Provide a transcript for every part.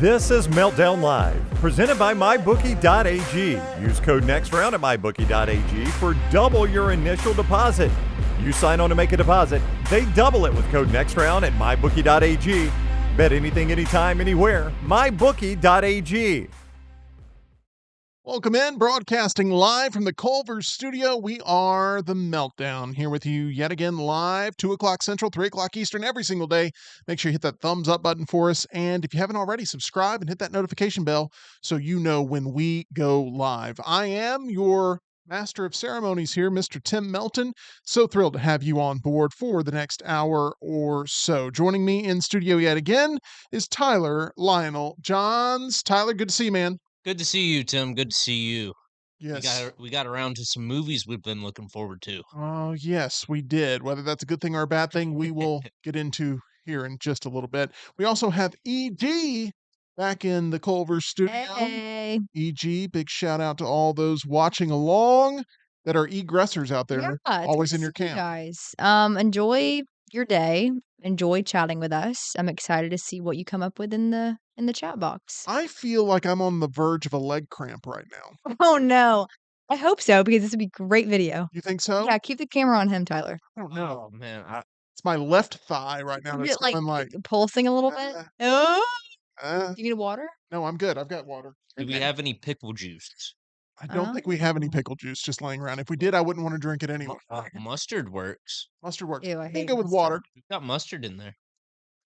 This is Meltdown Live, presented by MyBookie.ag. Use code NEXTROUND at MyBookie.ag for double your initial deposit. You sign on to make a deposit, they double it with code NEXTROUND at MyBookie.ag. Bet anything, anytime, anywhere. MyBookie.ag. Welcome in, broadcasting live from the Culver studio. We are the Meltdown, here with you yet again live, 2 o'clock Central, 3 o'clock Eastern, every single day. Make sure you hit that thumbs up button for us. And if you haven't already, subscribe and hit that notification bell so you know when we go live. I am your master of ceremonies here, Mr. Tim Melton. So thrilled to have you on board for the next hour or so. Joining me in studio yet again is Tyler Lionel Johns. Tyler, good to see you, man. Good to see you, Tim. Good to see you. Yes. We got around to some movies we've been looking forward to. Oh, yes, we did. Whether that's a good thing or a bad thing, we will get into here in just a little bit. We also have EG back in the Culver studio. Hey. EG, big shout out to all those watching along that are egressors out there, Yeah, it's always good in to your see you camp. guys. Enjoy your day. Enjoy chatting with us. I'm excited to see what you come up with in the chat box. I feel like I'm on the verge of a leg cramp right now. Oh no. I hope so, because this would be great video. You think so? Yeah, keep the camera on him, Tyler. I don't know. Oh man, It's my left thigh right now. Is That's it like going like, pulsing a little bit? uh, Oh, uh, do you need water? no, I'm good. I've got water. do we have any pickle juice? I don't think we have any Oh. pickle juice just laying around. If we did, I wouldn't want to drink it anyway. Mustard works. Mustard works. Ew, I You can hate go with water. mustard. We've got mustard in there.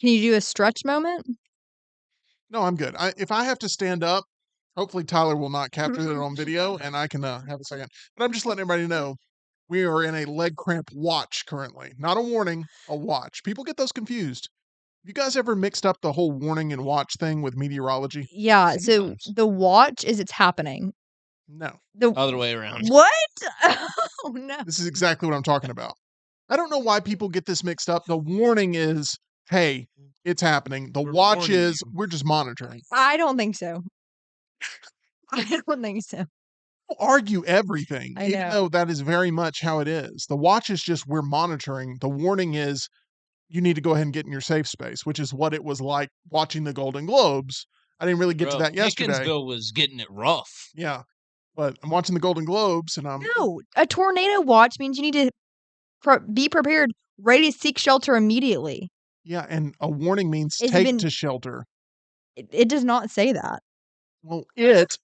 Can you do a stretch moment? No, I'm good. If I have to stand up, hopefully Tyler will not capture it on video and I can have a second. But I'm just letting everybody know we are in a leg cramp watch currently. Not a warning, a watch. People get those confused. You guys ever mixed up the whole warning and watch thing with meteorology? Yeah, so Sometimes. the watch is it's happening. No. The Other way around. what? Oh no. This is exactly what I'm talking about. I don't know why people get this mixed up. The warning is, hey, it's happening. The We're watch warning is, you. we're just monitoring. I don't think so. I don't think so. Argue everything, I even know. though that is very much how it is. The watch is just we're monitoring. The warning is you need to go ahead and get in your safe space, which is what it was like watching the Golden Globes. I didn't really get to Bro, that yesterday. Hickinsville was getting it rough. Yeah, but I'm watching the Golden Globes and I'm No, a tornado watch means you need to be prepared, ready to seek shelter immediately. yeah, and a warning means It's take been- to shelter. It does not say that. Well, it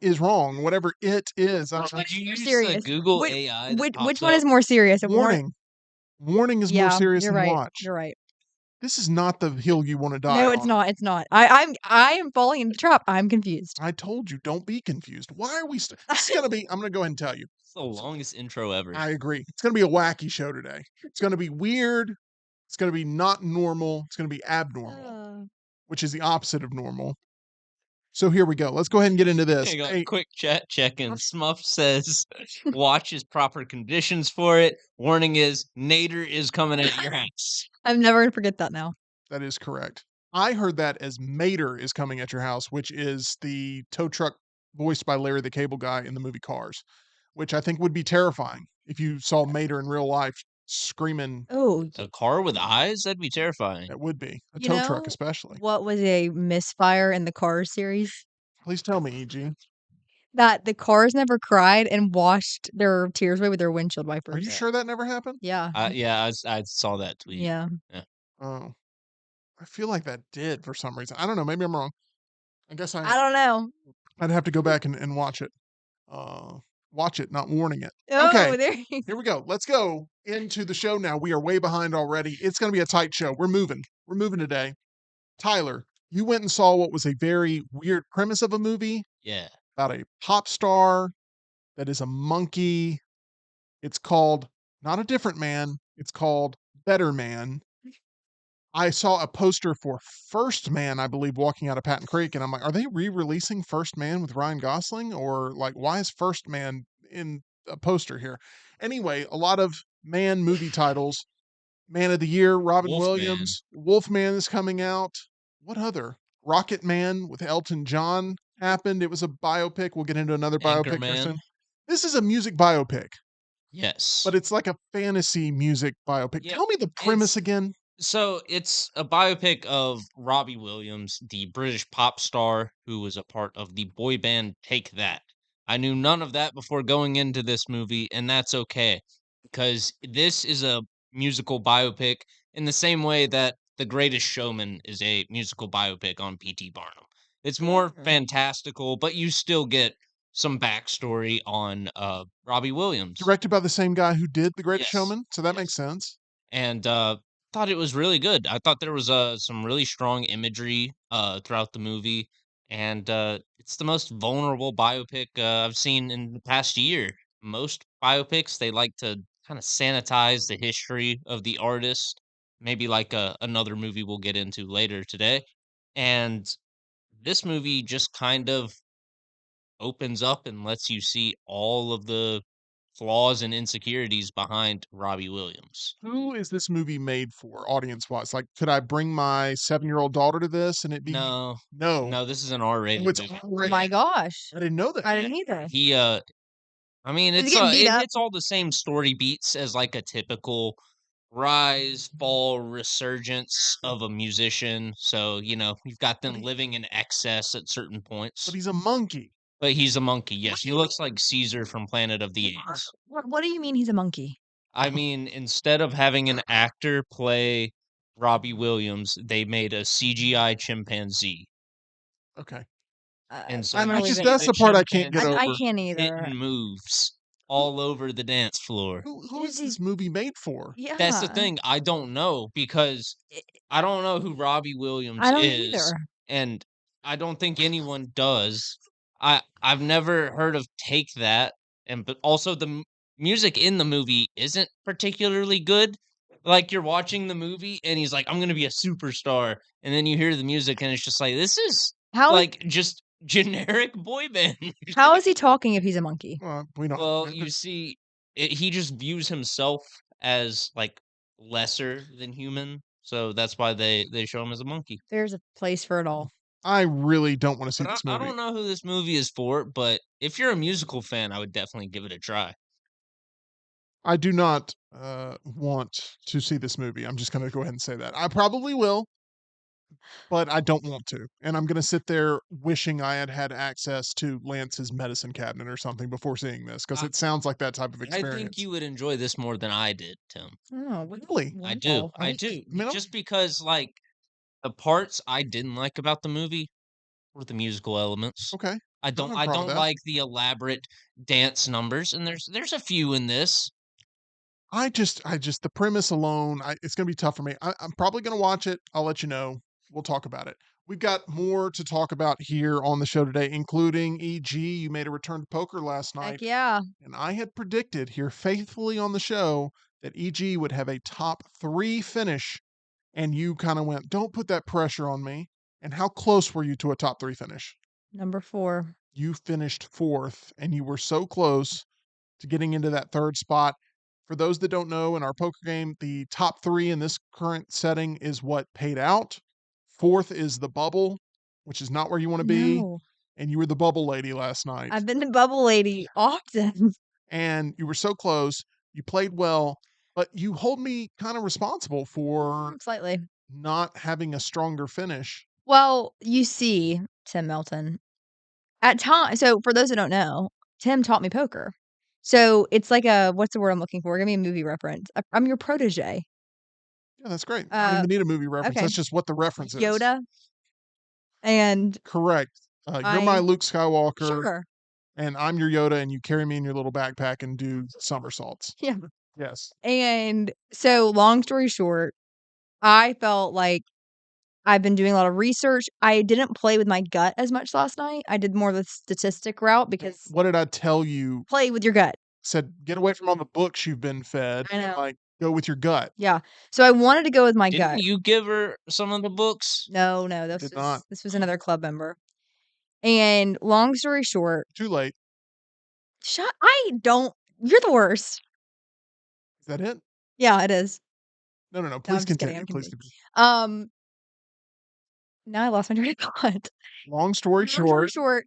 is wrong. Whatever it is. Did you use the serious. Google Which- AI? that Which pops one is up? more serious? A Warning. Warning is more serious you're than right. watch. You're right. This is not the hill you want to die No, on. it's not. It's not. I am falling into the trap. I'm confused. I told you, don't be confused. Why are we? This is gonna be. I'm gonna go ahead and tell you. It's the longest intro ever. I agree. It's gonna be a wacky show today. It's gonna be weird. It's gonna be not normal. It's gonna be abnormal, which is the opposite of normal. So here we go. Let's go ahead and get into this. Hang on, Hey, quick chat check-in. Smuff says, watches proper conditions for it. Warning is, Nader is coming at your house. I'm never gonna forget that now. that is correct. I heard that as Mater is coming at your house, which is the tow truck voiced by Larry the Cable Guy in the movie Cars, which I think would be terrifying if you saw Mater in real life screaming. Oh, A car with eyes? That'd be terrifying. That would be a You tow truck, know especially. what was a misfire in the Cars series? Please tell me, EG. That the Cars never cried and washed their tears away with their windshield wipers. Are you sure that never happened? Yeah. Yeah, I saw that tweet. Yeah. Oh, I feel like that did for some reason. I don't know. Maybe I'm wrong. I guess I don't know. I'd have to go back and watch it. Watch it, not warning it. Oh, Okay. there you Here we go. Let's go into the show now. We are way behind already. It's going to be a tight show. We're moving. We're moving today. Tyler, you went and saw what was a very weird premise of a movie Yeah. about a pop star that is a monkey. It's called not A Different Man. It's called Better Man. I saw a poster for First Man, I believe, walking out of Patton Creek, and I'm like, are they re-releasing First Man with Ryan Gosling? Or like, why is First Man in a poster here? Anyway, a lot of man movie titles. Man of the Year, Robin Wolfman. Williams. Wolfman is coming out. What other? Rocket Man with Elton John happened. It was a biopic. We'll get into another biopic here Anchorman. soon. This is a music biopic, Yes. but it's like a fantasy music biopic. Yeah, Tell me the premise it's- again. So it's a biopic of Robbie Williams, the British pop star who was a part of the boy band Take That. I knew none of that before going into this movie, and that's okay because this is a musical biopic in the same way that The Greatest Showman is a musical biopic on P.T. Barnum. It's more fantastical, but you still get some backstory on Robbie Williams. Directed by the same guy who did The Greatest Yes. Showman, so that Yes. makes sense. And thought it was really good. I thought there was some really strong imagery throughout the movie, and it's the most vulnerable biopic I've seen in the past year. Most biopics they like to kind of sanitize the history of the artist, maybe like another movie we'll get into later today, and this movie just kind of opens up and lets you see all of the flaws and insecurities behind Robbie Williams. Who is this movie made for, audience-wise? Like, could I bring my 7-year-old daughter to this and it be No, no? no, this is an Oh, R-rated it's movie. Oh R-rated. my gosh. I didn't know that. I Yeah, didn't either. he, I mean, He's it's getting beat it up. hits all the same story beats as like a typical rise, fall, resurgence of a musician. So you've got But, them living in excess at certain points. but he's a monkey. But he's a monkey. What Yes, do he you looks like Caesar from Planet of the Apes. What do you mean he's a monkey? I mean, instead of having an actor play Robbie Williams, they made a CGI chimpanzee. Okay. And so I'm you gonna I leave just it. that's see the part I can't get chimpanzee I over. can't either. hitting moves all over the dance floor. Who is Is he- this movie made for? Yeah. That's the thing, I don't know because I don't know who Robbie Williams I don't is, either. and I don't think anyone does. I've never heard of Take That, but also the music in the movie isn't particularly good. Like you're watching the movie and he's like, "I'm gonna be a superstar," and then you hear the music and it's just like, "This is How like just generic boy band." music." how is he talking if he's a monkey? We don't. Well, you see, he just views himself as like lesser than human, so that's why they show him as a monkey. There's a place for it all. I really don't want to see But this I movie. don't know who this movie is for, but if you're a musical fan, I would definitely give it a try. I do not want to see this movie. I'm just going to go ahead and say that. I probably will, but I don't want to. And I'm going to sit there wishing I had had access to Lance's medicine cabinet or something before seeing this because I it sounds like that type of I experience. think you would enjoy this more than I did, Tim. Oh, Really? I do. wow. I do. I mean, Just because like the parts I didn't like about the movie were the musical elements. Okay. I No, don't no I problem with don't that. like the elaborate dance numbers, and there's a few in this. The premise alone, it's going to be tough for me. I'm probably going to watch it. I'll let you know. We'll talk about it. We've got more to talk about here on the show today, including E.G. You made a return to poker last night. Heck yeah. And I had predicted here faithfully on the show that EG would have a top 3 finish. And you kind of went, don't put that pressure on me. And how close were you to a top 3 finish? Number 4. You finished 4th, and you were so close to getting into that 3rd spot. For those that don't know, in our poker game, the top 3 in this current setting is what paid out. 4th is the bubble, which is not where you want to be. No. And you were the bubble lady last night. I've been the bubble lady often. And you were so close. You played well, but you hold me kind of responsible for Slightly. not having a stronger finish. Well, you see, Tim Melton, at times, so for those who don't know, Tim taught me poker. So it's like what's the word I'm looking for? Give me a movie reference. I'm your protege. Yeah, that's great. I don't even need a movie reference. okay. That's just what the reference is. Yoda. And Correct. You're my Luke Skywalker, sure. and I'm your Yoda, and you carry me in your little backpack and do somersaults. Yeah. Yes. And so long story short, I felt like I've been doing a lot of research. I didn't play with my gut as much last night. I did more of the statistic route because What did I tell you? play with your gut. Said, get away from all the books you've been fed. I know. Like, go with your gut. Yeah. So I wanted to go with my Didn't gut. you give her some of the books? No, Did not. this was another club member. And long story short, Too late. you're the worst. Is that it? Yeah, it is. No. No, Please I'm just kidding. continue. I'm Please kidding. continue. Now I lost my train of thought. Long story Long story short. short,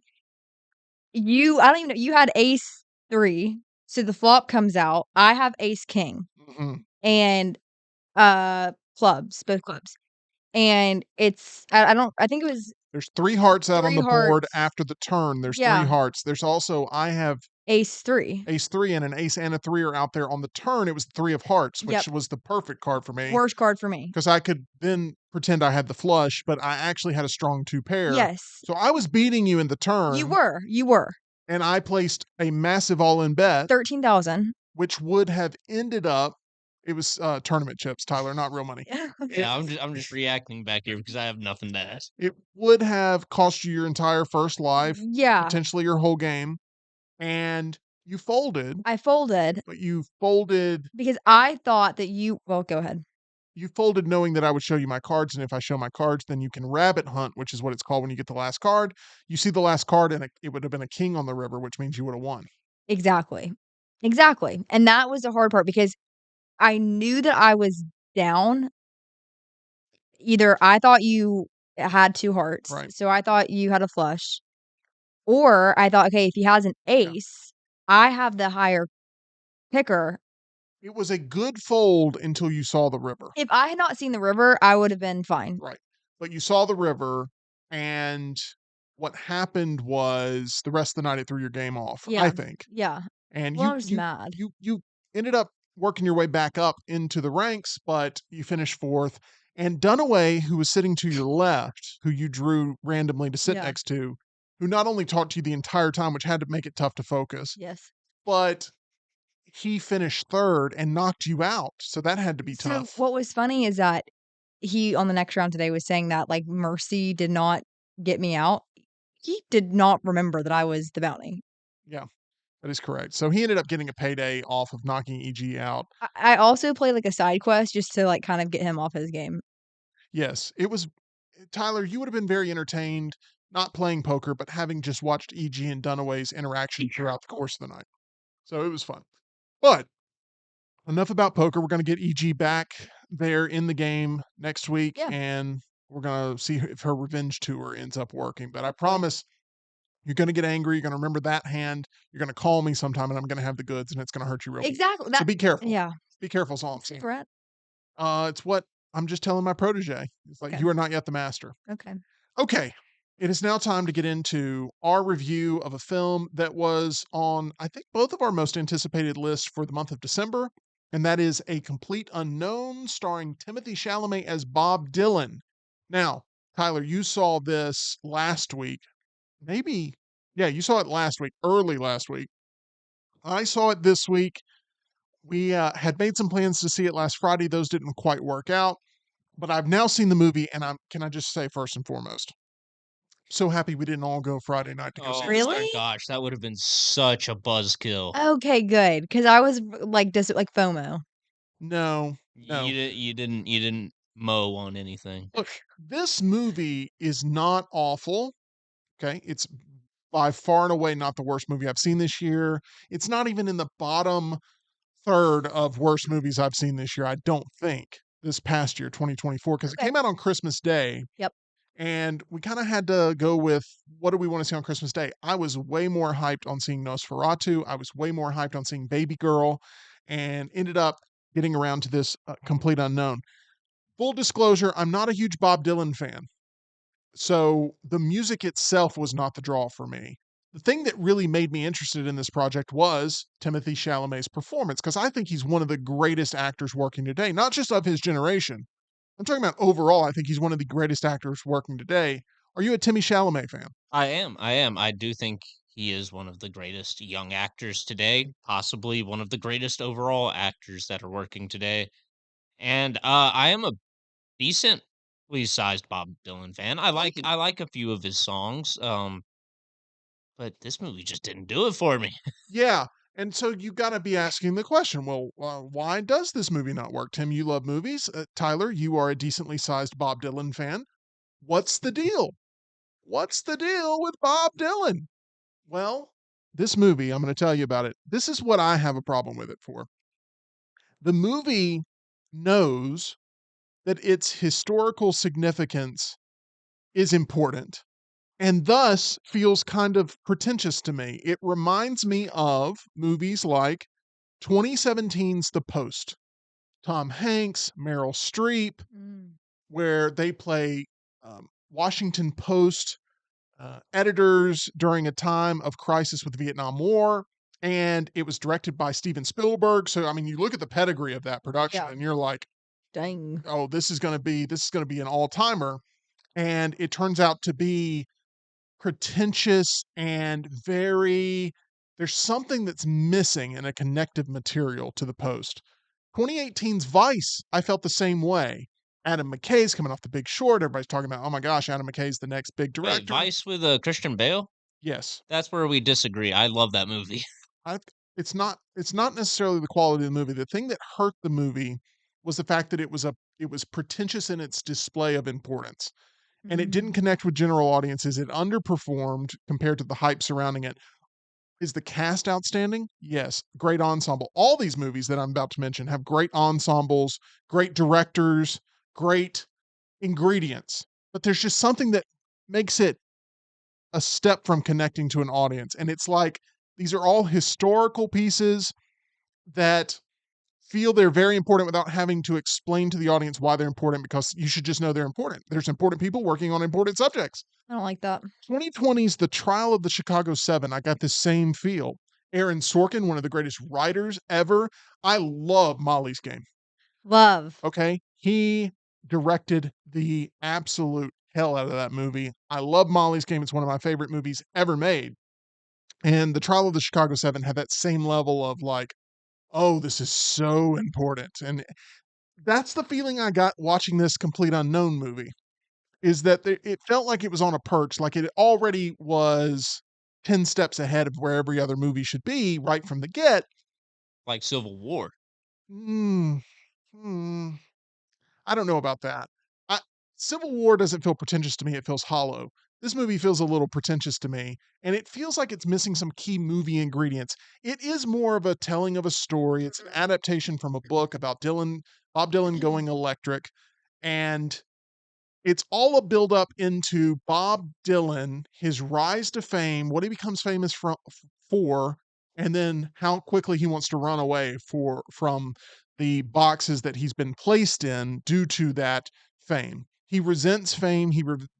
I don't even know, you had ace 3. So the flop comes out. I have ace king. Mhm. And clubs, both clubs. And I think it was There's 3 hearts out on 3 the board hearts. after the turn. There's 3 Yeah. hearts. There's also I have Ace 3. ace 3 and an ace and a 3 are out there on the turn. It was 3 of hearts, which Yep. was the perfect card for me Worst card for me. because I could then pretend I had the flush, but I actually had a strong 2 pair. Yes. So I was beating you in the turn. You were. And I placed a massive all-in bet, 13,000. which would have ended up it was tournament chips, Tyler, not real money. Yeah, I'm just reacting back here because I have nothing to ask. It would have cost you your entire first life, Yeah. potentially your whole game, and you folded, I folded but you folded because I thought that well, go ahead. you folded knowing that I would show you my cards, and if I show my cards, then you can rabbit hunt, which is what it's called when you get the last card. You see the last card, and it would have been a king on the river, which means you would have won. Exactly. Exactly. And that was the hard part because I knew that I was down. Either I thought you had 2 hearts, Right. so I thought you had a flush, or I thought, okay, if he has an ace, I have the higher picker. It was a good fold until you saw the river. If I had not seen the river, I would have been fine. Right. But you saw the river, and what happened was the rest of the night it threw your game off, I Yeah. think. Yeah. And Well, I you was you mad. you ended up working your way back up into the ranks, but you finished 4th. And Dunaway, who was sitting to your left, who you drew randomly to sit Yeah. next to, who not only talked to you the entire time, which had to make it tough to focus, Yes. but he finished 3rd and knocked you out. So that had to be So tough. what was funny is that he, on the next round today, was saying that, like, Mercy did not get me out. He did not remember that I was the bounty. Yeah, that is correct. So he ended up getting a payday off of knocking EG out. I also played, like, a side quest just to, like, kind of get him off his game. Yes, it was Tyler, you would have been very entertained not playing poker, but having just watched EG and Dunaway's interaction throughout the course of the night. So it was fun. But enough about poker. We're going to get EG back there in the game next week, Yeah. and we're going to see if her revenge tour ends up working. But I promise you're going to get angry. You're going to remember that hand. You're going to call me sometime, and I'm going to have the goods, and it's going to hurt you real bad. Exactly. So be careful. Yeah. Be careful, is all I'm It's a saying. threat. It's what I'm just telling my protege. It's like, Okay. you are not yet the master. Okay. Okay. It is now time to get into our review of a film that was on, I think, both of our most anticipated lists for the month of December, and that is A Complete Unknown, starring Timothy Chalamet as Bob Dylan. Now, Tyler, you saw this last week. Maybe, yeah, you saw it last week, early last week. I saw it this week. We had made some plans to see it last Friday. Those didn't quite work out, but I've now seen the movie, and can I just say first and foremost, so happy we didn't all go Friday night to go see Oh this my Really? thing. gosh, that would have been such a buzzkill. Okay, good. Because I was, like, like, FOMO. No. You didn't mow on anything. Look, this movie is not awful. Okay. It's by far and away not the worst movie I've seen this year. It's not even in the bottom third of worst movies I've seen this year, I don't think, this past year, 2024, because it Okay. came out on Christmas Day. Yep. And we kind of had to go with what do we want to see on Christmas Day? I was way more hyped on seeing Nosferatu. I was way more hyped on seeing Baby Girl, and ended up getting around to this Complete Unknown. Full disclosure, I'm not a huge Bob Dylan fan. So the music itself was not the draw for me. The thing that really made me interested in this project was Timothy Chalamet's performance, because I think he's one of the greatest actors working today, not just of his generation. I'm talking about overall, I think he's one of the greatest actors working today. Are you a Timmy Chalamet fan? I am. I do think he is one of the greatest young actors today, possibly one of the greatest overall actors that are working today. And I am a decently sized Bob Dylan fan. I like a few of his songs. But this movie just didn't do it for me. Yeah. And so you got to be asking the question, well, why does this movie not work? Tim, you love movies. Tyler, you are a decently sized Bob Dylan fan. What's the deal? What's the deal with Bob Dylan? Well, this movie, I'm going to tell you about it. This is what I have a problem with it for. The movie knows that its historical significance is important and thus feels kind of pretentious to me. It reminds me of movies like 2017's The Post. Tom Hanks, Meryl Streep, Mm. where they play Washington Post editors during a time of crisis with the Vietnam War. And it was directed by Steven Spielberg. So, I mean, you look at the pedigree of that production Yeah. and you're like, Dang. oh, this is going to be an all timer. And it turns out to be pretentious and there's something that's missing in a connective material to the Post. 2018's Vice, I felt the same way. Adam McKay's coming off The Big Short. Everybody's talking about, oh my gosh, Adam McKay's the next big Wait, director. Vice with Christian Bale? Yes. That's where we disagree. I love that movie. I it's not necessarily the quality of the movie. The thing that hurt the movie was the fact that it was pretentious in its display of importance. And it didn't Mm. connect with general audiences. It underperformed compared to the hype surrounding it. Is the cast outstanding? Yes. Great ensemble. All these movies that I'm about to mention have great ensembles, great directors, great ingredients. But there's just something that makes it a step from connecting to an audience. And it's like these are all historical pieces that feel they're very important without having to explain to the audience why they're important, because you should just know they're important. There's important people working on important subjects. I don't like that. 2020's The Trial of the Chicago Seven. I got the same feel. Aaron Sorkin, one of the greatest writers ever. I love Molly's Game. Love. Okay. He directed the absolute hell out of that movie. I love Molly's Game. It's one of my favorite movies ever made. And The Trial of the Chicago Seven had that same level of like, oh, this is so important. And that's the feeling I got watching this Complete Unknown movie, is that it felt like it was on a perch, like it already was 10 steps ahead of where every other movie should be right from the get. Like Civil War. Mm, hmm, I don't know about that. I, Civil War doesn't feel pretentious to me. It feels hollow. This movie feels a little pretentious to me, and it feels like it's missing some key movie ingredients. It is more of a telling of a story. It's an adaptation from a book about Bob Dylan going electric, and it's all a build up into Bob Dylan, his rise to fame, what he becomes famous for, and then how quickly he wants to run away from the boxes that he's been placed in due to that fame. He resents fame,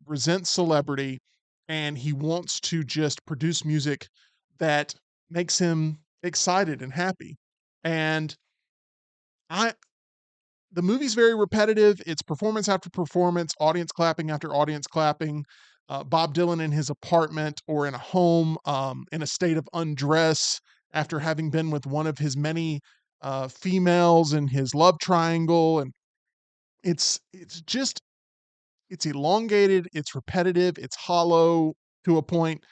resents celebrity, and he wants to just produce music that makes him excited and happy. And I the movie's very repetitive. It's performance after performance, audience clapping after audience clapping. Bob Dylan in his apartment or in a home, in a state of undress after having been with one of his many females in his love triangle, and it's elongated, it's repetitive, it's hollow to a point.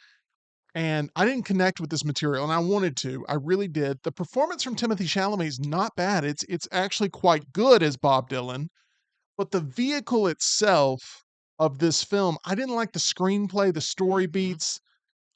And I didn't connect with this material, and I wanted to. I really did. The performance from Timothy Chalamet is not bad. It's actually quite good as Bob Dylan, but the vehicle itself of this film, I didn't like the screenplay, the story Mhm. beats.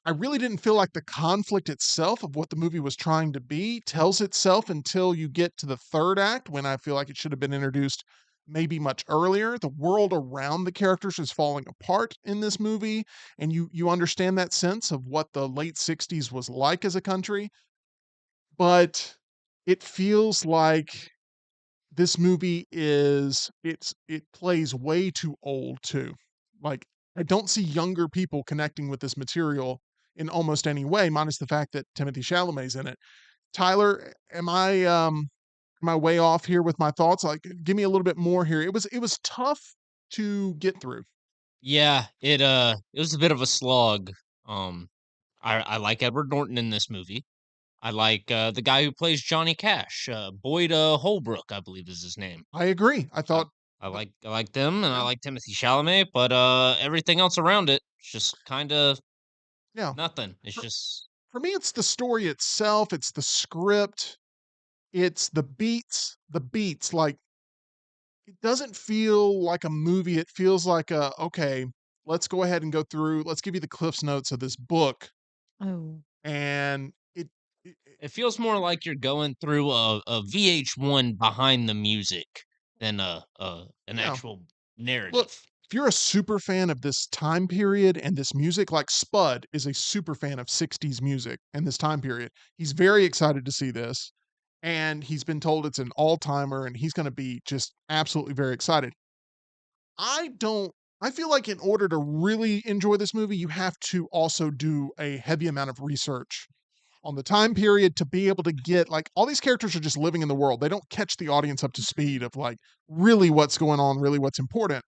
I really didn't feel like the conflict itself of what the movie was trying to be tells itself until you get to the third act, when I feel like it should have been introduced maybe much earlier. The world around the characters is falling apart in this movie, and you understand that sense of what the late 60s was like as a country, but it feels like this movie it plays way too old too. Like, I don't see younger people connecting with this material in almost any way, minus the fact that Timothy Chalamet's in it. Tyler, am I way off here with my thoughts? Like, give me a little bit more here. It was tough to get through. Yeah, it was a bit of a slog. Um, I like Edward Norton in this movie. I like the guy who plays Johnny Cash, Boyd Holbrook, I believe is his name. I agree. I I, thought, I like them, and I yeah, like Timothy Chalamet, but everything else around it, it's just kind of yeah. nothing. It's For, just for me, it's the story itself. It's the script. It's the beats. The beats, like, it doesn't feel like a movie. It feels like okay, let's go ahead and go through. Let's give you the Cliff's Notes of this book, Oh. and it feels more like you're going through a VH1 behind the music than an yeah. actual Look, narrative. if you're a super fan of this time period and this music, like Spud is a super fan of 60s music and this time period, he's very excited to see this. and he's been told it's an all-timer, and he's gonna be just absolutely very excited. I don't I feel like in order to really enjoy this movie, you have to also do a heavy amount of research on the time period to be able to get like all these characters are just living in the world. They don't catch the audience up to speed of like really what's going on, really what's important.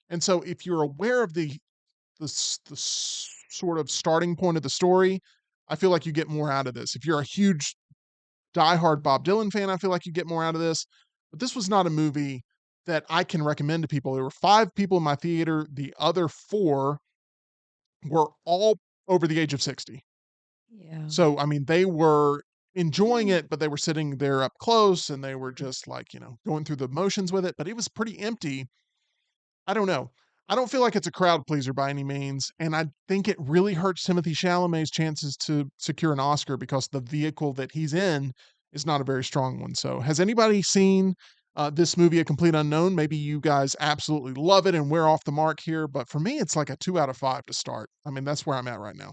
And so if you're aware of the sort of starting point of the story, I feel like you get more out of this. If you're a huge diehard Bob Dylan fan, I feel like you get more out of this. But this was not a movie that I can recommend to people. There were 5 people in my theater. The other 4 were all over the age of 60. Yeah. So, I mean, they were enjoying it, but they were sitting there up close and they were just like, going through the motions with it, but it was pretty empty. I don't know. I don't feel like it's a crowd pleaser by any means, and I think it really hurts Timothy Chalamet's chances to secure an Oscar because the vehicle that he's in is not a very strong one. So, has anybody seen this movie, A Complete Unknown? Maybe you guys absolutely love it and we're off the mark here, but for me, it's like a 2 out of 5 to start. I mean, that's where I'm at right now.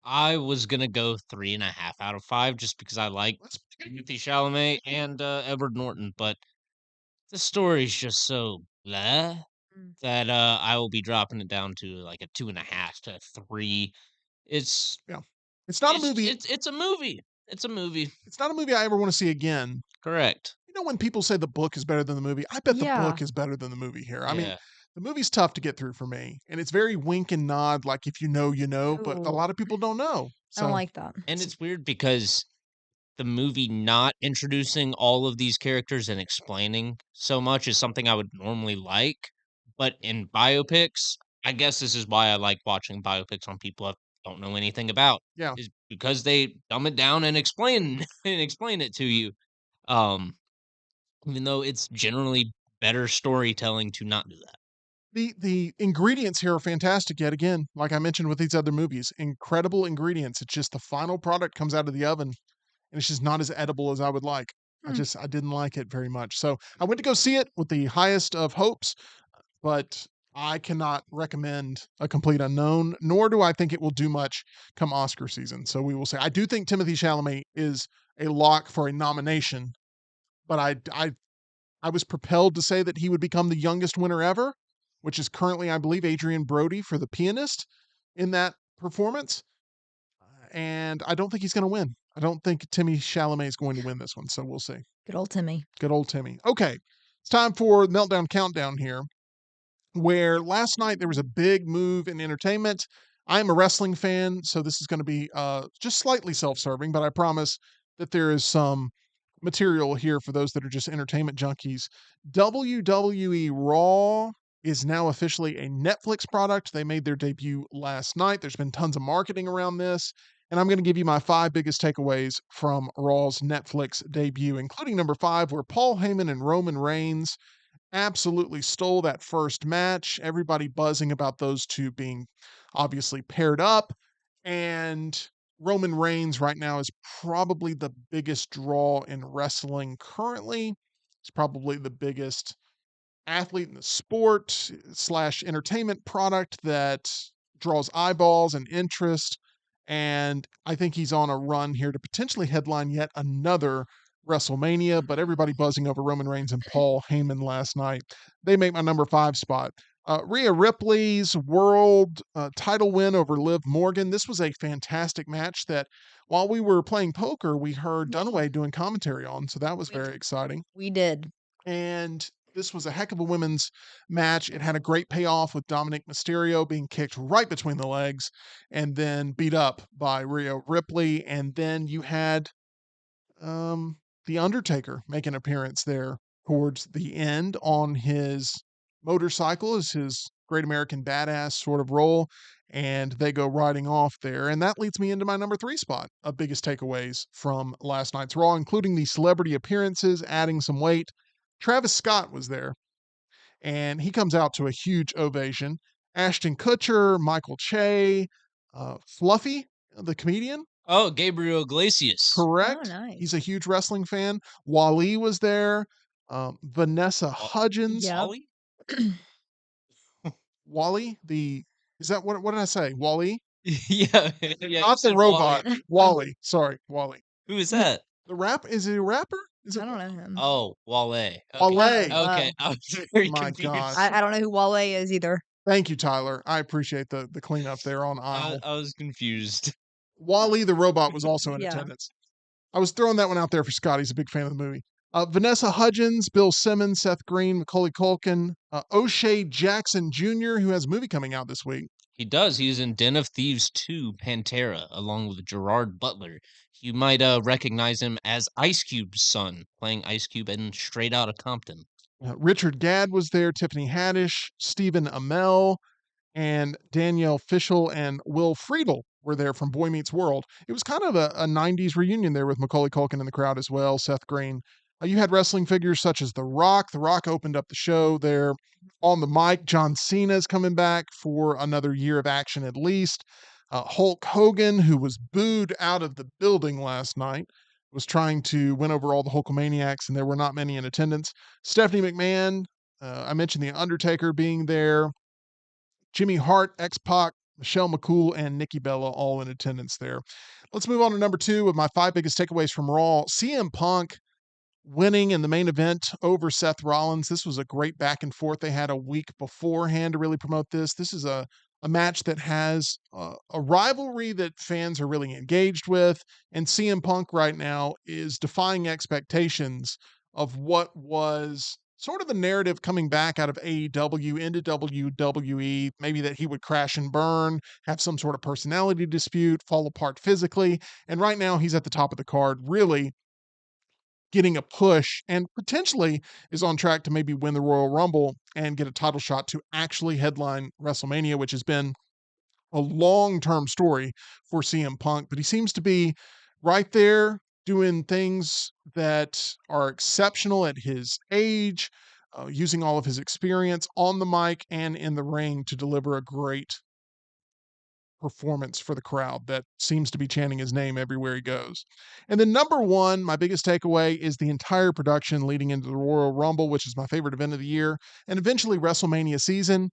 I was gonna go 3.5 out of 5 just because I like That's Timothy Chalamet and Edward Norton, but the story's just so blah Mm. that I will be dropping it down to like a 2.5 to 3. It's yeah. It's not a movie. it's a movie. It's a movie. It's not a movie I ever want to see again. Correct. When people say the book is better than the movie, I bet the Yeah. book is better than the movie here. I mean, Yeah. the movie's tough to get through for me, and it's very wink and nod, like if you know, you know, but a Ooh. lot of people don't know. I don't So, like that. And it's weird because the movie not introducing all of these characters and explaining so much is something I would normally like. But in biopics, I guess this is why I like watching biopics on people I don't know anything about, yeah, is because they dumb it down and explain and explain it to you. Um, even though it's generally better storytelling to not do that. the ingredients here are fantastic yet again, like I mentioned with these other movies, incredible ingredients. It's just the final product comes out of the oven, and it's just not as edible as I would like. Hmm. I didn't like it very much. So, I went to go see it with the highest of hopes, but I cannot recommend A Complete Unknown, nor do I think it will do much come Oscar season. So we will say. I do think Timothy Chalamet is a lock for a nomination, but I was propelled to say that he would become the youngest winner ever, which is currently, I believe, Adrian Brody for The Pianist in that performance. And I don't think he's going to win. I don't think Timmy Chalamet is going to win this one. So we'll see. Good old Timmy. Good old Timmy. Okay. It's time for Meltdown Countdown here, where last night there was a big move in entertainment. I am a wrestling fan, so this is going to be just slightly self-serving, but I promise that there is some material here for those that are just entertainment junkies. WWE Raw is now officially a Netflix product. They made their debut last night. There's been tons of marketing around this, and I'm going to give you my 5 biggest takeaways from Raw's Netflix debut, including number 5, where Paul Heyman and Roman Reigns absolutely stole that first match. Everybody buzzing about those two being obviously paired up. And Roman Reigns right now is probably the biggest draw in wrestling currently. He's probably the biggest athlete in the sport slash entertainment product that draws eyeballs and interest. And I think he's on a run here to potentially headline yet another WrestleMania, but everybody buzzing over Roman Reigns and Paul Heyman last night. They make my number 5 spot. Rhea Ripley's world title win over Liv Morgan. This was a fantastic match that while we were playing poker, we heard Dunaway doing commentary on. So that was very exciting. We did. And this was a heck of a women's match. It had a great payoff with Dominic Mysterio being kicked right between the legs and then beat up by Rhea Ripley. And then you had The Undertaker make an appearance there towards the end on his motorcycle as his Great American Badass sort of role. And they go riding off there. And that leads me into my number 3 spot of biggest takeaways from last night's Raw, including the celebrity appearances, adding some weight. Travis Scott was there, and he comes out to a huge ovation. Ashton Kutcher, Michael Che, Fluffy, the comedian, Oh, Gabriel Iglesias. correct. nice. He's a huge wrestling fan. Wally was there. Vanessa Hudgens. Yep. Ollie? Wally, is that what did I say? Wally? yeah, yeah. Not the robot. Wally. Sorry, Wally. Who is that? Is he a rapper? Is it I don't know him. Oh, Wale. Okay. Wale? Okay. I was very My confused. gosh. I don't know who Wale is either. Thank you, Tyler. I appreciate the cleanup there on I aisle. I was confused. Wally the robot was also in Yeah. attendance. I was throwing that one out there for Scott. He's a big fan of the movie. Vanessa Hudgens, Bill Simmons, Seth Green, Macaulay Culkin, O'Shea Jackson Jr., who has a movie coming out this week. He does. He's in Den of Thieves 2, Pantera, along with Gerard Butler. You might recognize him as Ice Cube's son, playing Ice Cube in Straight Outta Compton. Richard Gadd was there, Tiffany Haddish, Stephen Amell, and Danielle Fishel and Will Friedle were there from Boy Meets World. It was kind of a 90s reunion there with Macaulay Culkin in the crowd as well, Seth Green. You had wrestling figures such as The Rock. The Rock opened up the show there on the mic. John Cena's coming back for another year of action at least. Hulk Hogan, who was booed out of the building last night, was trying to win over all the Hulkamaniacs, and there were not many in attendance. Stephanie McMahon, I mentioned The Undertaker being there. Jimmy Hart, X-Pac, Michelle McCool, and Nikki Bella all in attendance there. Let's move on to number 2 of my 5 biggest takeaways from Raw. CM Punk winning in the main event over Seth Rollins. This was a great back and forth they had a week beforehand to really promote this. This is a match that has a rivalry that fans are really engaged with, and CM Punk right now is defying expectations of what was sort of the narrative coming back out of AEW into WWE, maybe that he would crash and burn, have some sort of personality dispute, fall apart physically, and right now he's at the top of the card, really getting a push and potentially is on track to maybe win the Royal Rumble and get a title shot to actually headline WrestleMania, which has been a long-term story for CM Punk, but he seems to be right there doing things that are exceptional at his age, using all of his experience on the mic and in the ring to deliver a great performance for the crowd that seems to be chanting his name everywhere he goes. And then number 1, my biggest takeaway is the entire production leading into the Royal Rumble, which is my favorite event of the year, and eventually WrestleMania season.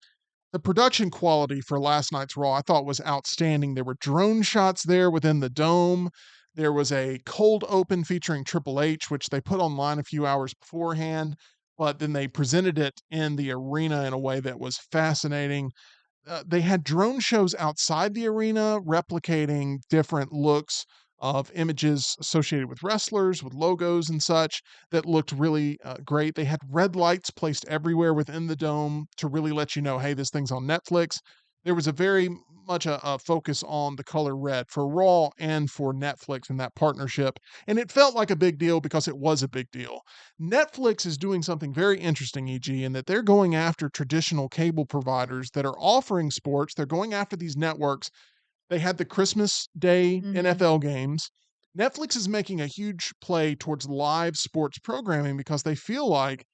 The production quality for last night's Raw I thought was outstanding. There were drone shots there within the dome. There was a cold open featuring Triple H, which they put online a few hours beforehand, but then they presented it in the arena in a way that was fascinating. They had drone shows outside the arena replicating different looks of images associated with wrestlers, with logos and such that looked really great. They had red lights placed everywhere within the dome to really let you know, hey, this thing's on Netflix. There was a very much a focus on the color red for Raw and for Netflix in that partnership. And it felt like a big deal because it was a big deal. Netflix is doing something very interesting, EG, in that they're going after traditional cable providers that are offering sports. They're going after these networks. They had the Christmas Day NFL games. Netflix is making a huge play towards live sports programming because they feel like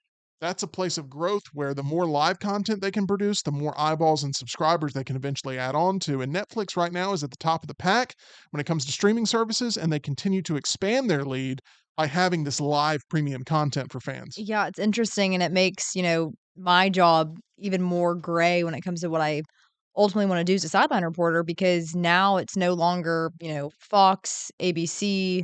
that's a place of growth where the more live content they can produce, the more eyeballs and subscribers they can eventually add on to. And Netflix right now is at the top of the pack when it comes to streaming services, and they continue to expand their lead by having this live premium content for fans. Yeah, it's interesting, and it makes, my job even more gray when it comes to what I ultimately want to do as a sideline reporter, because now it's no longer, Fox, ABC,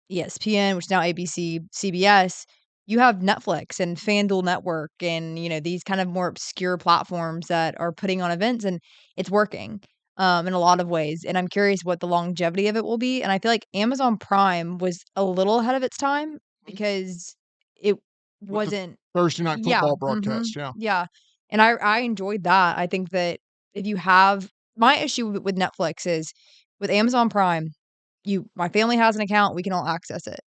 ESPN, which is now ABC, CBS. You have Netflix and FanDuel Network and, these kind of more obscure platforms that are putting on events, and it's working in a lot of ways. And I'm curious what the longevity of it will be. And I feel like Amazon Prime was a little ahead of its time because it With the wasn't. Thursday night Yeah. football broadcast, yeah. Yeah. And I enjoyed that. I think that if you have my issue with Netflix is with Amazon Prime, my family has an account, we can all access it.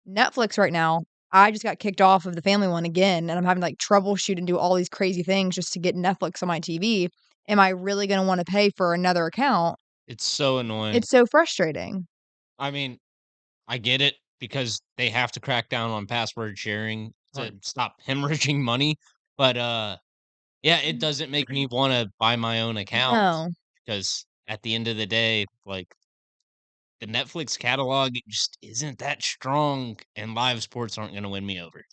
Netflix right now, I just got kicked off of the family one again, and I'm having to, like, troubleshoot and do all these crazy things just to get Netflix on my TV. Am I really gonna wanna pay for another account? It's so annoying. It's so frustrating. I mean, I get it because they have to crack down on password sharing to Right. stop hemorrhaging money, but, yeah, it doesn't make me wanna buy my own account No. because at the end of the day, like, the Netflix catalog just isn't that strong, and live sports aren't gonna win me over.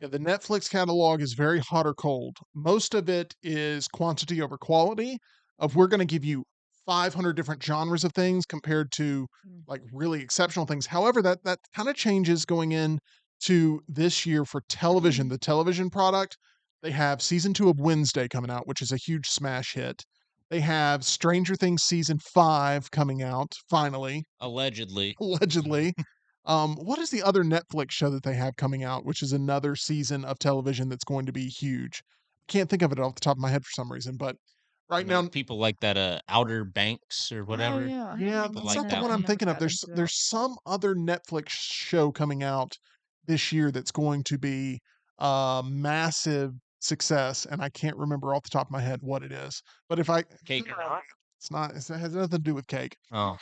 Yeah, the Netflix catalog is very hot or cold. Most of it is quantity over quality of we're going to give you 500 different genres of things compared to Mm. like really exceptional things. However, that kind of changes going in to this year for television, the television product, they have season 2 of Wednesday coming out, which is a huge smash hit. They have Stranger Things season 5 coming out finally, Allegedly. allegedly. What is the other Netflix show that they have coming out, which is another season of television that's going to be huge? Can't think of it off the top of my head for some reason, but I right know now, people like that Outer Banks or Oh, whatever. yeah, I yeah, People that's like not the that one one. I'm never thinking of. got into that. There's some other Netflix show coming out this year that's going to be a massive success, and I can't remember off the top of my head what it is. But if I, Cake or not? it's not, it has nothing to do with cake. Oh,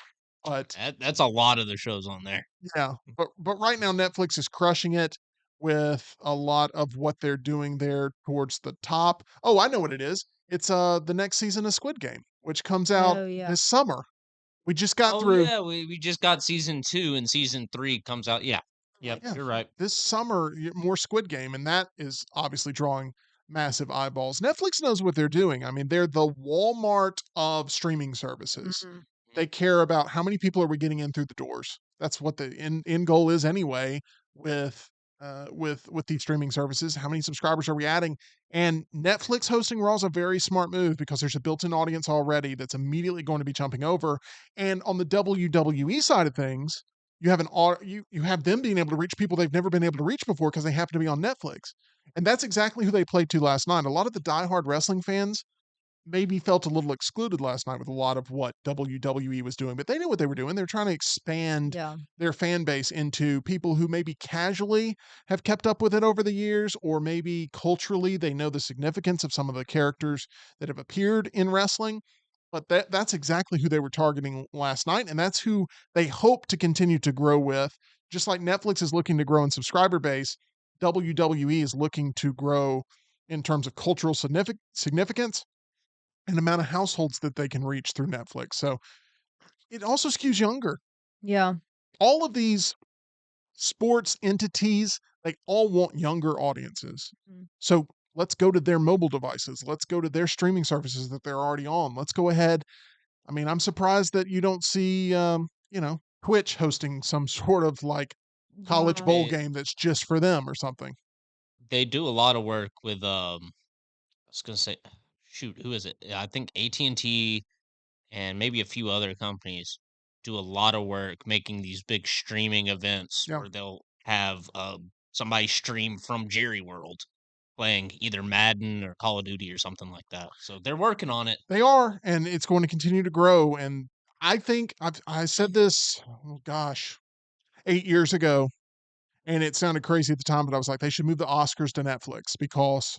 But that's a lot of the shows on there. yeah, but right now Netflix is crushing it with a lot of what they're doing there towards the top. Oh, I know what it is. It's the next season of Squid Game, which comes out Oh, yeah. this summer. We just got Oh through. yeah, we just got season 2 and season 3 comes out. Yeah. Yep, Yeah, you're right. this summer, more Squid Game, and that is obviously drawing massive eyeballs. Netflix knows what they're doing. I mean, they're the Walmart of streaming services. Mhm. They care about how many people are we getting in through the doors. That's what the end goal is anyway with with these streaming services. How many subscribers are we adding? And Netflix hosting Raw is a very smart move because there's a built-in audience already that's immediately going to be jumping over. And on the WWE side of things, you have you have them being able to reach people they've never been able to reach before because they happen to be on Netflix. And that's exactly who they played to last night. A lot of the diehard wrestling fans maybe felt a little excluded last night with a lot of what WWE was doing, but they knew what they were doing. They're trying to expand Yeah. their fan base into people who maybe casually have kept up with it over the years, or maybe culturally they know the significance of some of the characters that have appeared in wrestling. But that's exactly who they were targeting last night, and that's who they hope to continue to grow with. Just like Netflix is looking to grow in subscriber base, WWE is looking to grow in terms of cultural significance and amount of households that they can reach through Netflix. So it also skews younger. Yeah. All of these sports entities, they all want younger audiences. Mhm. So let's go to their mobile devices. Let's go to their streaming services that they're already on. Let's go ahead. I mean, I'm surprised that you don't see, Twitch hosting some sort of like college Yeah. bowl They game that's just for them or something. they do a lot of work with I was gonna say, shoot, who is it? I think AT&T and maybe a few other companies do a lot of work making these big streaming events Yeah, where they'll have somebody stream from Jerry World playing either Madden or Call of Duty or something like that. So they're working on it. they are, and it's going to continue to grow. And I think I said this, oh gosh, 8 years ago, and it sounded crazy at the time, but I was like, they should move the Oscars to Netflix because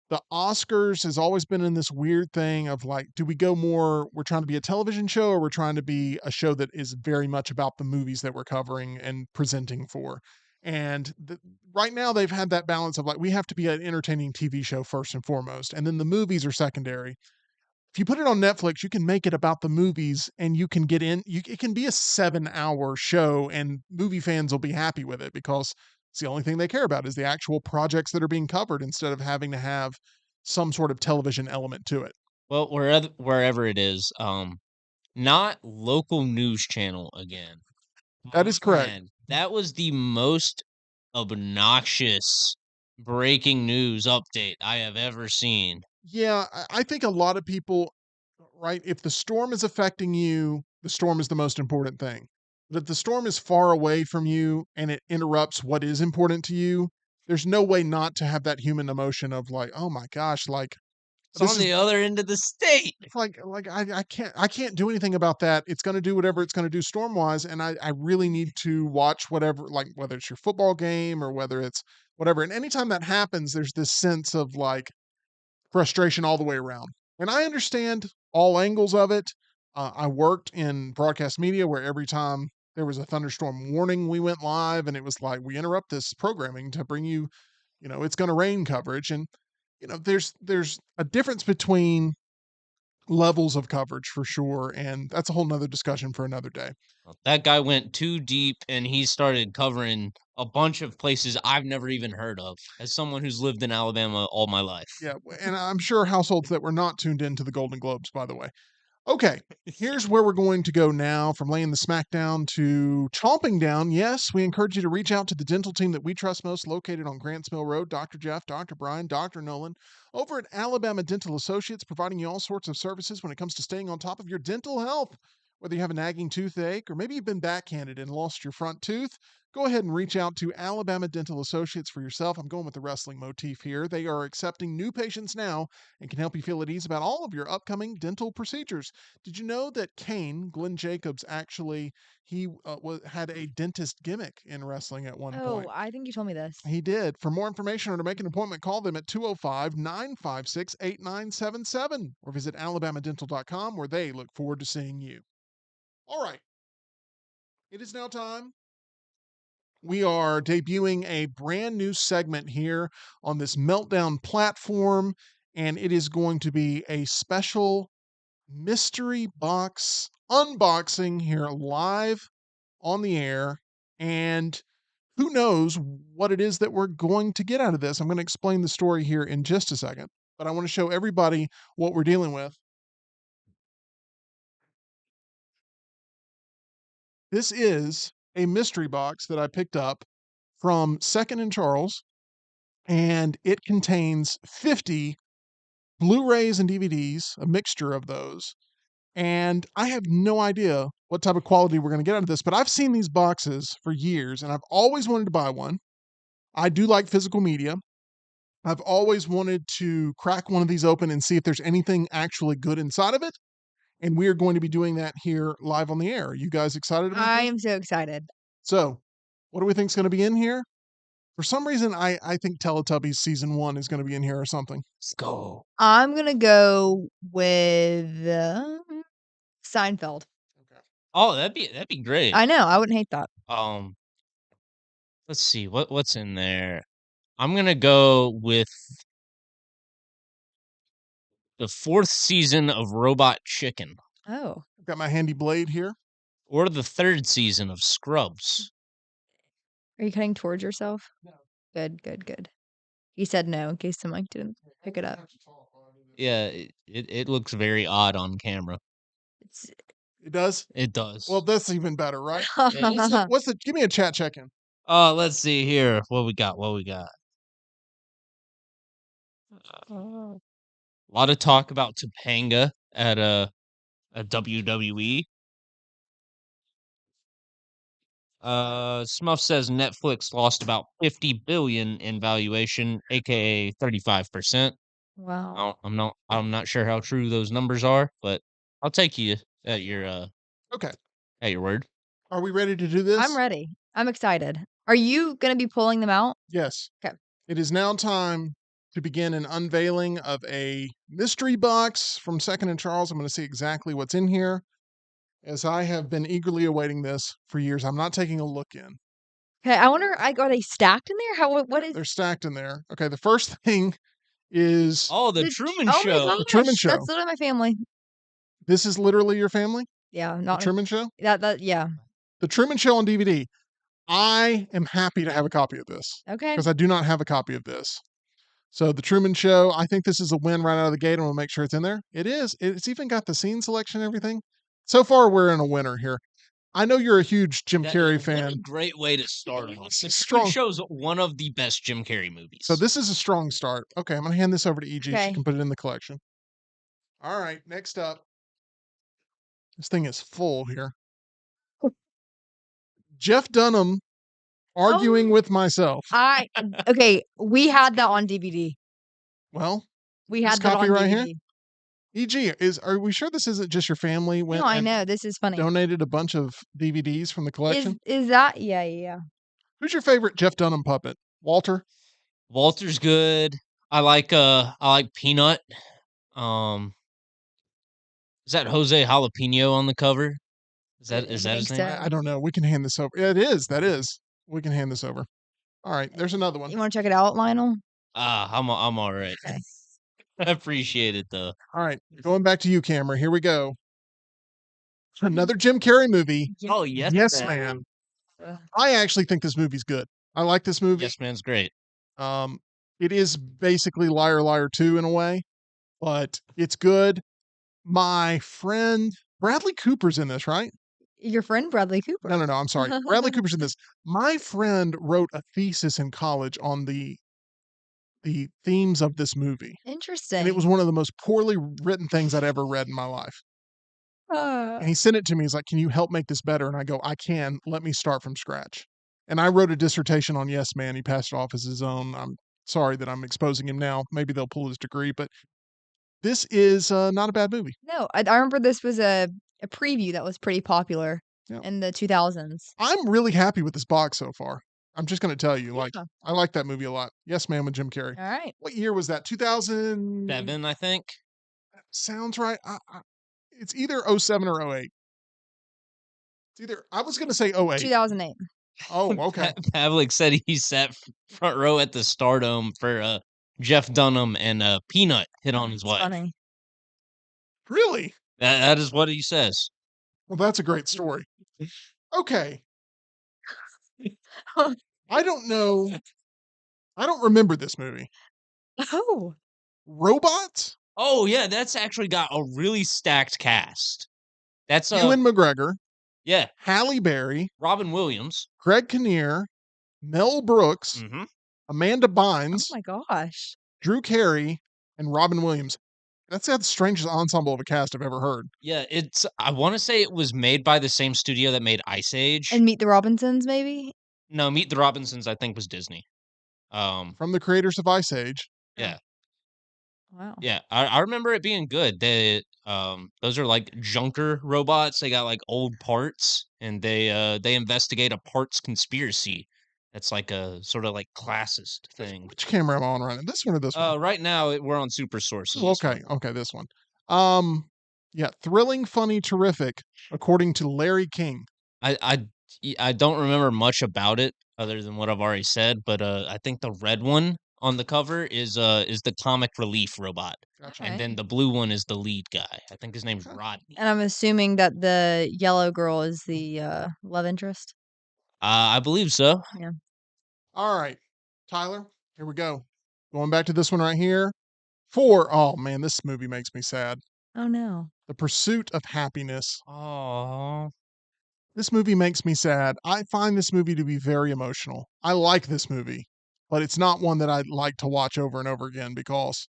the Oscars has always been in this weird thing of like, do we go more, we're trying to be a television show or we're trying to be a show that is very much about the movies that we're covering and presenting for? And right now they've had that balance of like, we have to be an entertaining TV show first and foremost, and then the movies are secondary. If you put it on Netflix, you can make it about the movies and you can get in. It can be a 7 hour show and movie fans will be happy with it because it's the only thing they care about is the actual projects that are being covered instead of having to have some sort of television element to it. Well, wherever it is, not local news channel again. That is correct. Man, that was the most obnoxious breaking news update I have ever seen. Yeah, I think a lot of people, right? If the storm is affecting you, the storm is the most important thing. But if the storm is far away from you and it interrupts what is important to you, there's no way not to have that human emotion of like, oh my gosh, like It's this on is the other end of the state. like I can't do anything about that. It's gonna do whatever it's gonna do storm wise, and I really need to watch whatever, like whether it's your football game or whether it's whatever. And anytime that happens, there's this sense of like frustration all the way around. And I understand all angles of it. I worked in broadcast media where every time there was a thunderstorm warning, we went live and it was like, we interrupt this programming to bring you, it's going to rain coverage. And, there's a difference between levels of coverage for sure. And that's a whole nother discussion for another day. Well, that guy went too deep and he started covering a bunch of places I've never even heard of as someone who's lived in Alabama all my life. Yeah. And I'm sure households that were not tuned into the Golden Globes, by the way. Okay, here's where we're going to go now from laying the smack down to chomping down. Yes, we encourage you to reach out to the dental team that we trust most, located on Grants Mill Road. Dr. Jeff, Dr. Brian, Dr. Nolan, over at Alabama Dental Associates, providing you all sorts of services when it comes to staying on top of your dental health. Whether you have a nagging toothache or maybe you've been backhanded and lost your front tooth, go ahead and reach out to Alabama Dental Associates for yourself. I'm going with the wrestling motif here. They are accepting new patients now and can help you feel at ease about all of your upcoming dental procedures. Did you know that Kane, Glenn Jacobs, actually had a dentist gimmick in wrestling at one point? Oh, I think you told me this. He did. For more information or to make an appointment, call them at 205-956-8977 or visit alabamadental.com, where they look forward to seeing you. All right. It is now time. We are debuting a brand new segment here on this Meltdown platform, and it is going to be a special mystery box unboxing here live on the air. And who knows what it is that we're going to get out of this. I'm going to explain the story here in just a second, but I want to show everybody what we're dealing with. This is a mystery box that I picked up from Second and Charles, and it contains 50 Blu-rays and DVDs, a mixture of those. And I have no idea what type of quality we're going to get out of this, but I've seen these boxes for years and I've always wanted to buy one. I do like physical media. I've always wanted to crack one of these open and see if there's anything actually good inside of it. And we are going to be doing that here live on the air. Are you guys excited about I this? am so excited. So, what do we think is going to be in here? For some reason, I think Teletubbies season 1 is going to be in here or something. Let's go. I'm gonna go with Seinfeld. Oh, that'd be great. I know. I wouldn't hate that. Let's see what's in there. I'm gonna go with the 4th season of Robot Chicken, Oh, I've got my handy blade here. or the 3rd season of Scrubs. are you cutting towards yourself? No. Good. He said no in case someone didn't pick it up. Yeah, it looks very odd on camera. It's It does? It does. Well, that's even better, right? Yeah. Give me a chat check-in. Let's see here. What we got? A lot of talk about Topanga at a WWE. Smuff says Netflix lost about 50 billion in valuation, aka 35%. wow. I'm not sure how true those numbers are, but I'll take you at Okay. your word. Are we ready to do this? I'm ready. I'm excited. Are you gonna be pulling them out? Yes. 'Kay. It is now time to begin an unveiling of a mystery box from Second and Charles. I'm going to see exactly what's in here, as I have been eagerly awaiting this for years. I'm not taking a look in. Okay, I wonder. Are they stacked in there? What is They're stacked in there. Okay, the first thing is Oh, the the- Truman oh Show. my The Truman gosh, Show. That's literally my family. This is literally your family? Yeah, The not Truman Show? that. Yeah. The Truman Show on DVD. I am happy to have a copy of this Okay. because I do not have a copy of this. So the Truman Show, I think this is a win right out of the gate, and we'll make sure it's in there. It is. It's even got the scene selection and everything. So far, we're in a winner here. I know you're a huge Jim Carrey What a fan. great way to start off. The Strong. Truman Show's one of the best Jim Carrey movies. So this is a strong start. Okay, I'm going to hand this over to EG. She Okay. can put it in the collection. All right, next up. This thing is full here. Jeff Dunham arguing with myself. Okay, we had that on DVD. Well, We This had that copy on right DVD. here? EG, are we sure this isn't just your family went No, I and know. This is funny. donated a bunch of DVDs from the collection? Is that yeah. Who's your favorite Jeff Dunham puppet? Walter? Walter's good. I like Peanut. Is that Jose Jalapeno on the cover? Is that I his think name? so. I don't know. We can hand this over. Yeah, it is. That is. We can hand this over. All right, there's another one. You want to check it out, Lionel? I'm all right. Okay. I appreciate it though. All right, going back to you, Camera. Here we go. Another Jim Carrey movie. Oh yes, Yes, Man. I actually think this movie's good. I like this movie. Yes, man's great. It is basically Liar Liar 2 in a way, but it's good. My friend Bradley Cooper's in this, right? Your friend Bradley Cooper. No, I'm sorry. Bradley Cooper's in this. My friend wrote a thesis in college on the themes of this movie, and it was Interesting. one of the most poorly written things I'd ever read in my life. And he sent it to me. He's like, "Can you help make this better?" And I go, "I can. Let me start from scratch." And I wrote a dissertation on Yes Man. He passed it off as his own. I'm sorry that I'm exposing him now. Maybe they'll pull his degree, but this is not a bad movie. No, I remember this was a preview that was pretty popular Yeah. in the 2000s. I'm really happy with this box so far. I'm just going to tell you, like, Yeah. I like that movie a lot. Yes Man with Jim Carrey. All right. What year was that? 2000. 7, I think. Sounds right. It's either 07 or 08. It's either, I was going to say 08. 2008. Oh, okay. Pavlik said he sat front row at the Stardome for Jeff Dunham and Peanut hit on his It's wife. funny. Really? That is what he says. Well, that's a great story. Okay. I don't know. I don't remember this movie. Oh, Robots? Oh yeah, that's actually got a really stacked cast. That's Ewan McGregor, yeah, Halle Berry, Robin Williams. Greg Kinnear, Mel Brooks, Mm-hmm. Amanda oh Bynes, my gosh. Drew Carey, and Robin Williams. That's the strangest ensemble of a cast I've ever heard. Yeah, I want to say it was made by the same studio that made Ice Age. And Meet the Robinsons, maybe? No, Meet the Robinsons I think was Disney. From the creators of Ice Age. Yeah. Wow. Yeah, I remember it being good. Those are like junker robots. They got like old parts, and they investigate a parts conspiracy. That's like a sort of like classist thing. Which camera am I on right now? This one or this one? Right now we're on Super Sources. Oh, okay, this one. Yeah, thrilling, funny, terrific, according to Larry King. I don't remember much about it other than what I've already said, but I think the red one on the cover is the comic relief robot. Gotcha. And Okay. then the blue one is the lead guy. I think his name's Okay. Rodney. And I'm assuming that the yellow girl is the love interest. I believe so. Yeah. All right, Tyler, here we go. Going back to this one right here. Oh man, this movie makes me sad. Oh no. The Pursuit of Happiness. Oh, This movie makes me sad. I find this movie to be very emotional. I like this movie, but it's not one that I'd like to watch over and over again because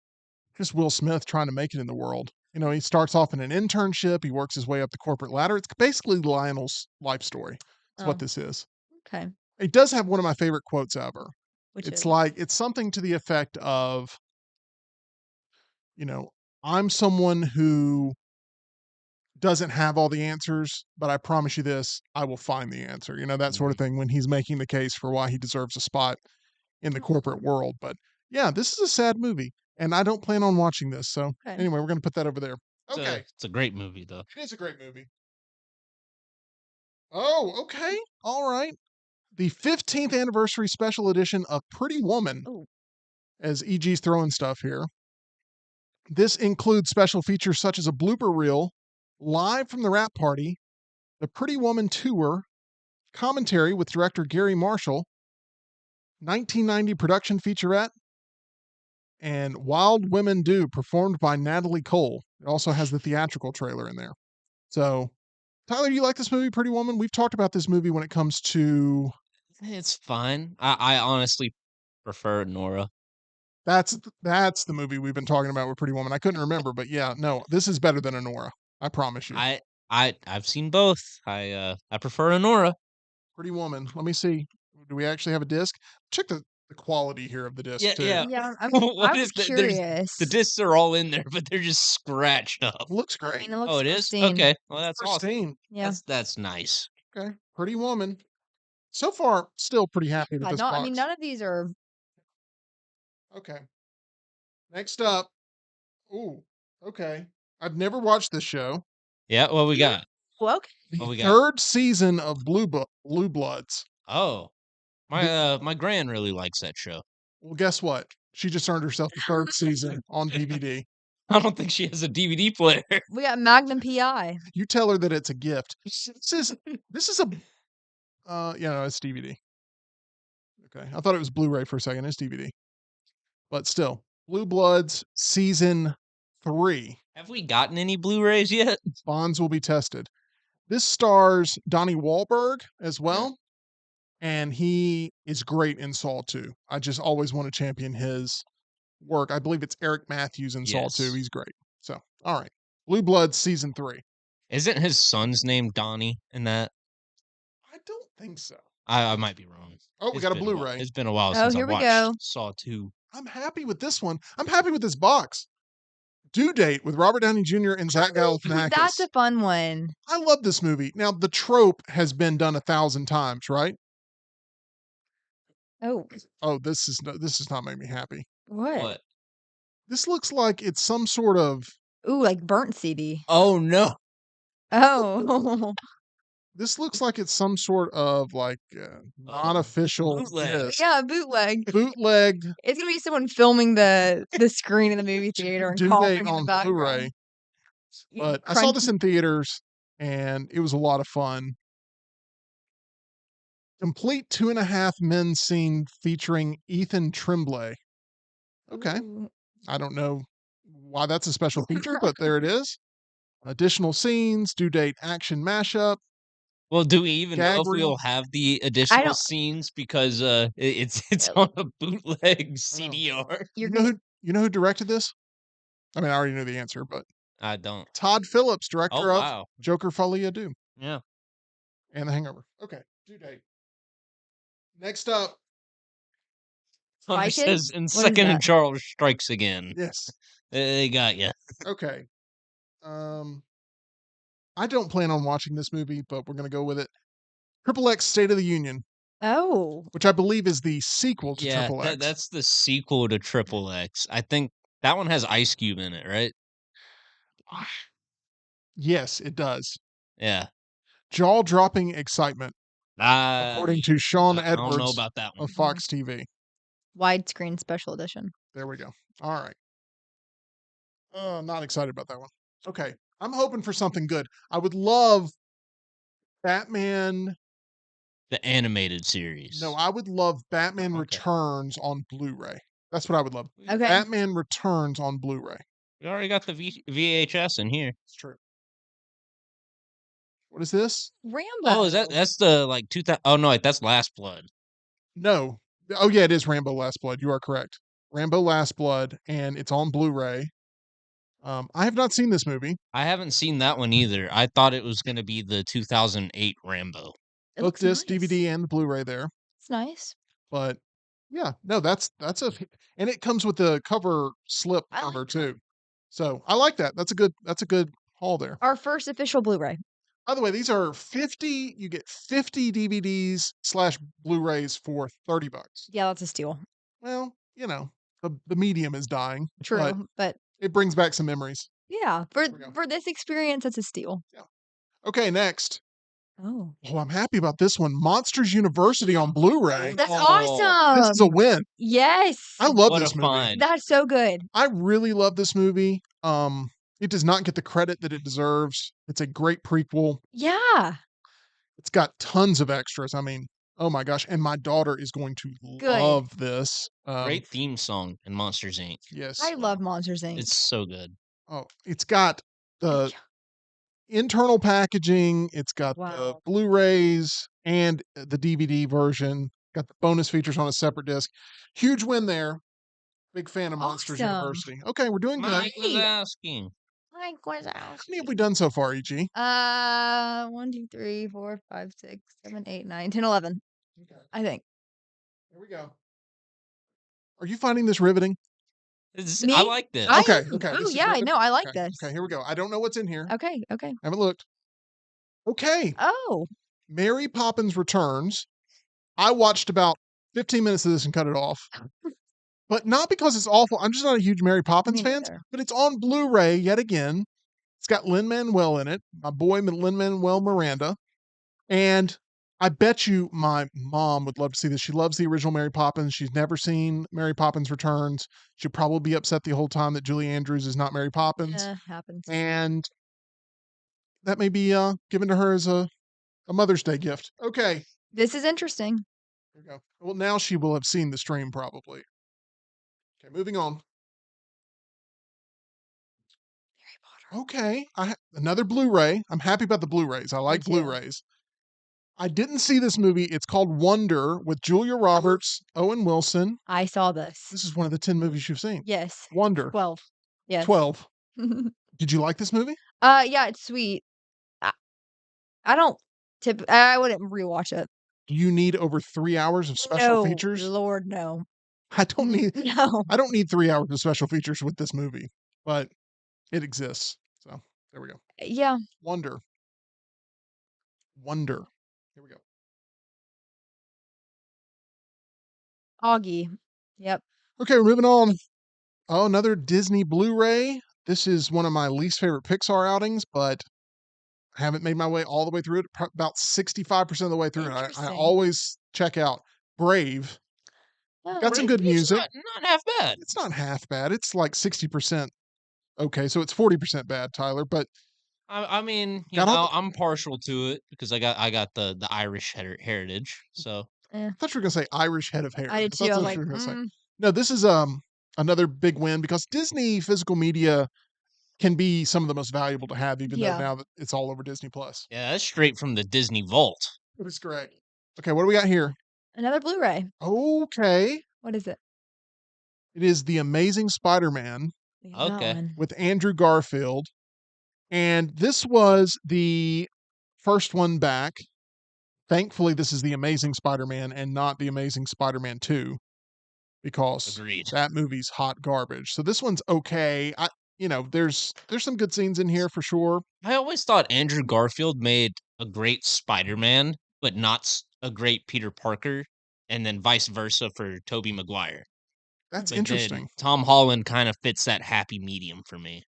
just Will Smith trying to make it in the world. You know, he starts off in an internship, he works his way up the corporate ladder. It's basically Lionel's life story. That's what Oh. this is. Okay. It does have one of my favorite quotes ever. Which It's is like, it's something to the effect of, you know, I'm someone who doesn't have all the answers, but I promise you this, I will find the answer. You know, that sort of thing when he's making the case for why he deserves a spot in the corporate world. But yeah, this is a sad movie, and I don't plan on watching this. So Okay. anyway, we're going to put that over there. Okay. it's a great movie though. It is a great movie. Oh, okay. All right. The 15th anniversary special edition of Pretty Woman, Oh. as EG's throwing stuff here. This includes special features such as a blooper reel, live from the wrap party, the Pretty Woman tour, commentary with director Gary Marshall, 1990 production featurette, and Wild Women Do, performed by Natalie Cole. It also has the theatrical trailer in there. So, Tyler, you like this movie, Pretty Woman? We've talked about this movie when it comes to... It's fine. I honestly prefer Nora. That's the movie we've been talking about with Pretty Woman. I couldn't remember, but yeah, no, this is better than Honora. I promise you. I've seen both. I prefer Nora. Pretty Woman. Let me see. Do we actually have a disc? Check the quality here of the disc, Yeah, too. yeah. Yeah, I What was is the- curious. The discs are all in there, but they're just scratched up. Looks I great. mean, it looks Oh, it is? pristine. Okay. Well, that's awesome. Pristine. Yeah. That's nice. Okay. Pretty Woman. So far, still pretty happy with Yeah, this I box. mean, none of these are. Okay. Next up. Ooh, okay. I've never watched this show. Yeah, what we got? Well, okay. The What we got? third season of Blue Bloods. Oh. My gran really likes that show. Well, guess what? She just earned herself the third season on DVD. I don't think she has a DVD player. We got Magnum PI. You tell her that it's a gift. This is a yeah, no, it's DVD. Okay. I thought it was Blu-ray for a second. It's DVD. But still, Blue Bloods season 3. Have we gotten any Blu-rays yet? Bonds will be tested. This stars Donnie Wahlberg as well, and he is great in Saw 2. I just always want to champion his work. I believe it's Eric Matthews in Saw 2. Yes. He's great. So, all right. Blue Bloods season 3. Isn't his son's name Donnie in that? I don't think so. I might be wrong. Oh, we It's got a been while. Blu-ray. It's been a while Oh, since I here we watched go. Saw 2. I'm happy with this one. I'm happy with this box. Due Date with Robert Downey Jr. and Zach Galifianakis. That's a fun one. I love this movie. Now, the trope has been done 1,000 times, right? Oh, Oh, this does not make me happy. what? What? This looks like it's some sort of Ooh, like burnt CD. Oh no! Oh, this looks like it's some sort of like non-official bootleg. disc. yeah, bootleg. Bootleg It's gonna be someone filming the screen in the movie theater and Due coughing Date in the on background. Blu-ray. You But I saw crunch- this in theaters and it was a lot of fun. Complete 2.5 Men scene featuring Ethan Tremblay. Okay. Ooh. I don't know why that's a special feature, but there it is. Additional scenes, due date action mashup. Well, do we even know Gag if we'll reel. have the additional don't- scenes because it's on a bootleg CDR? You're You know who directed this? I mean, I already knew the answer, but I don't. Todd Phillips, Oh director of wow! Joker Folie à Deux Yeah. and The Hangover. Okay, due date. Next up, Hunter Spy Kids? says, "In What is second and that? Charles strikes again." yes. They got you. Okay. I don't plan on watching this movie, but we're gonna go with it. Triple X State of the Union, Oh, which I believe is the sequel to Yeah, Triple X. that's the sequel to Triple X. I think that one has Ice Cube in it, right? Yes, it does. Yeah. Jaw-dropping excitement, according to Sean I don't know Edwards about that one. of Fox TV. widescreen special edition. There we go. All right. Not excited about that one. Okay. I'm hoping for something good. I would love Batman. The animated series. No, I would love Batman Okay. Returns on Blu-ray. That's what I would love. Okay. Batman Returns on Blu-ray. We already got the VHS in here. It's true. What is this? Rambo. Oh, that's the like 2000? Oh no, wait, that's Last Blood. No. Oh yeah, it is Rambo Last Blood. You are correct. Rambo Last Blood, and it's on Blu-ray. I have not seen this movie. I haven't seen that one either. I thought it was going to be the 2008 Rambo. It Both looks disc, nice. DVD, and the Blu-ray there. It's nice. But yeah, no, that's a, and it comes with the cover slip I like cover that. too. So I like that. That's a good haul there. Our first official Blu-ray. By the way, these are 50. You get 50 DVDs / Blu-rays for $30. Yeah, that's a steal. Well, you know, the medium is dying. True, but It brings back some memories. yeah, we go. for this experience, that's a steal. Okay, next. Oh, Oh, I'm happy about this one. Monsters University on Blu-ray. that's Oh, awesome. This is a win. Yes, I love What this a movie. find. that's so good. I really love this movie. It does not get the credit that it deserves. It's a great prequel. Yeah, It's got tons of extras. I mean, oh my gosh. And my daughter is going to Good. love this. Great theme song in Monsters Inc. Yes. I love Monsters Inc. It's so good. Oh, it's got the internal packaging. It's got the Wow. Blu-rays and the DVD version. Got the bonus features on a separate disc. Huge win there. Big fan of Monsters Awesome. University. Okay, we're doing good. Mike was Great. asking. Mike was out. How many have we done so far, EG? 1, 2, 3, 4, 5, 6, 7, 8, 9, 10, 11. Okay, I think. here we go. Are you finding this riveting? Me? I like this. Okay, I- okay, Oh this is yeah, riveting? no, I like Okay, this. okay, here we go. I don't know what's in here. Okay, okay. Haven't looked. Okay, Oh, Mary Poppins Returns. I watched about 15 minutes of this and cut it off. But not because it's awful. I'm just not a huge Mary Poppins Me fan. neither. But it's on Blu-ray yet again. It's got Lin-Manuel in it, my boy Lin-Manuel Miranda. And I bet you my mom would love to see this. She loves the original Mary Poppins. She's never seen Mary Poppins Returns. She'll probably be upset the whole time that Julie Andrews is not Mary Poppins. happens. And that may be given to her as a Mother's Day gift. Okay. This is interesting. Here we go. Well, now she will have seen the stream probably. Okay, moving on. Okay. Another Blu-ray. I'm happy about the Blu-rays. I like too. Blu-rays. I didn't see this movie. It's called Wonder with Julia Roberts, Owen Wilson. I saw this. This is one of the 10 movies you've seen. Yes. Wonder. 12. Yes. 12. Did you like this movie? Yeah, it's sweet. I don't I wouldn't rewatch it. Do you need over 3 hours of special No, features? Lord, no. I don't need No. I don't need 3 hours of special features with this movie, but it exists. So, there we go. Yeah. Wonder. Wonder. Here we go. Augie. Yep. Okay, we're moving on. Oh, another Disney Blu-ray. This is one of my least favorite Pixar outings, but I haven't made my way all the way through it. About 65% of the way through it. I Interesting. always check out Brave. Oh, Got some Brave good is music. not half bad. It's not half bad. It's like 60%. Okay, so it's 40% bad, Tyler. But I mean, you got all know, I'm partial to it because I got the Irish heritage. So I thought you were gonna say Irish head of hair. I did too. That's I'm what like, you were gonna say. No, this is another big win because Disney physical media can be some of the most valuable to have, even though Yeah. now that it's all over Disney Plus. yeah, that's straight from the Disney vault. That is correct. Okay, what do we got here? Another Blu-ray. Okay. What is it? It is The Amazing Spider-Man Look at that Okay. one. with Andrew Garfield. And this was the first one back. Thankfully, this is The Amazing Spider-Man and not The Amazing Spider-Man 2 because Agreed. that movie's hot garbage. So this one's okay. There's some good scenes in here for sure. I always thought Andrew Garfield made a great Spider-Man, but not a great Peter Parker, and then vice versa for Tobey Maguire. That's But interesting. then Tom Holland kind of fits that happy medium for me.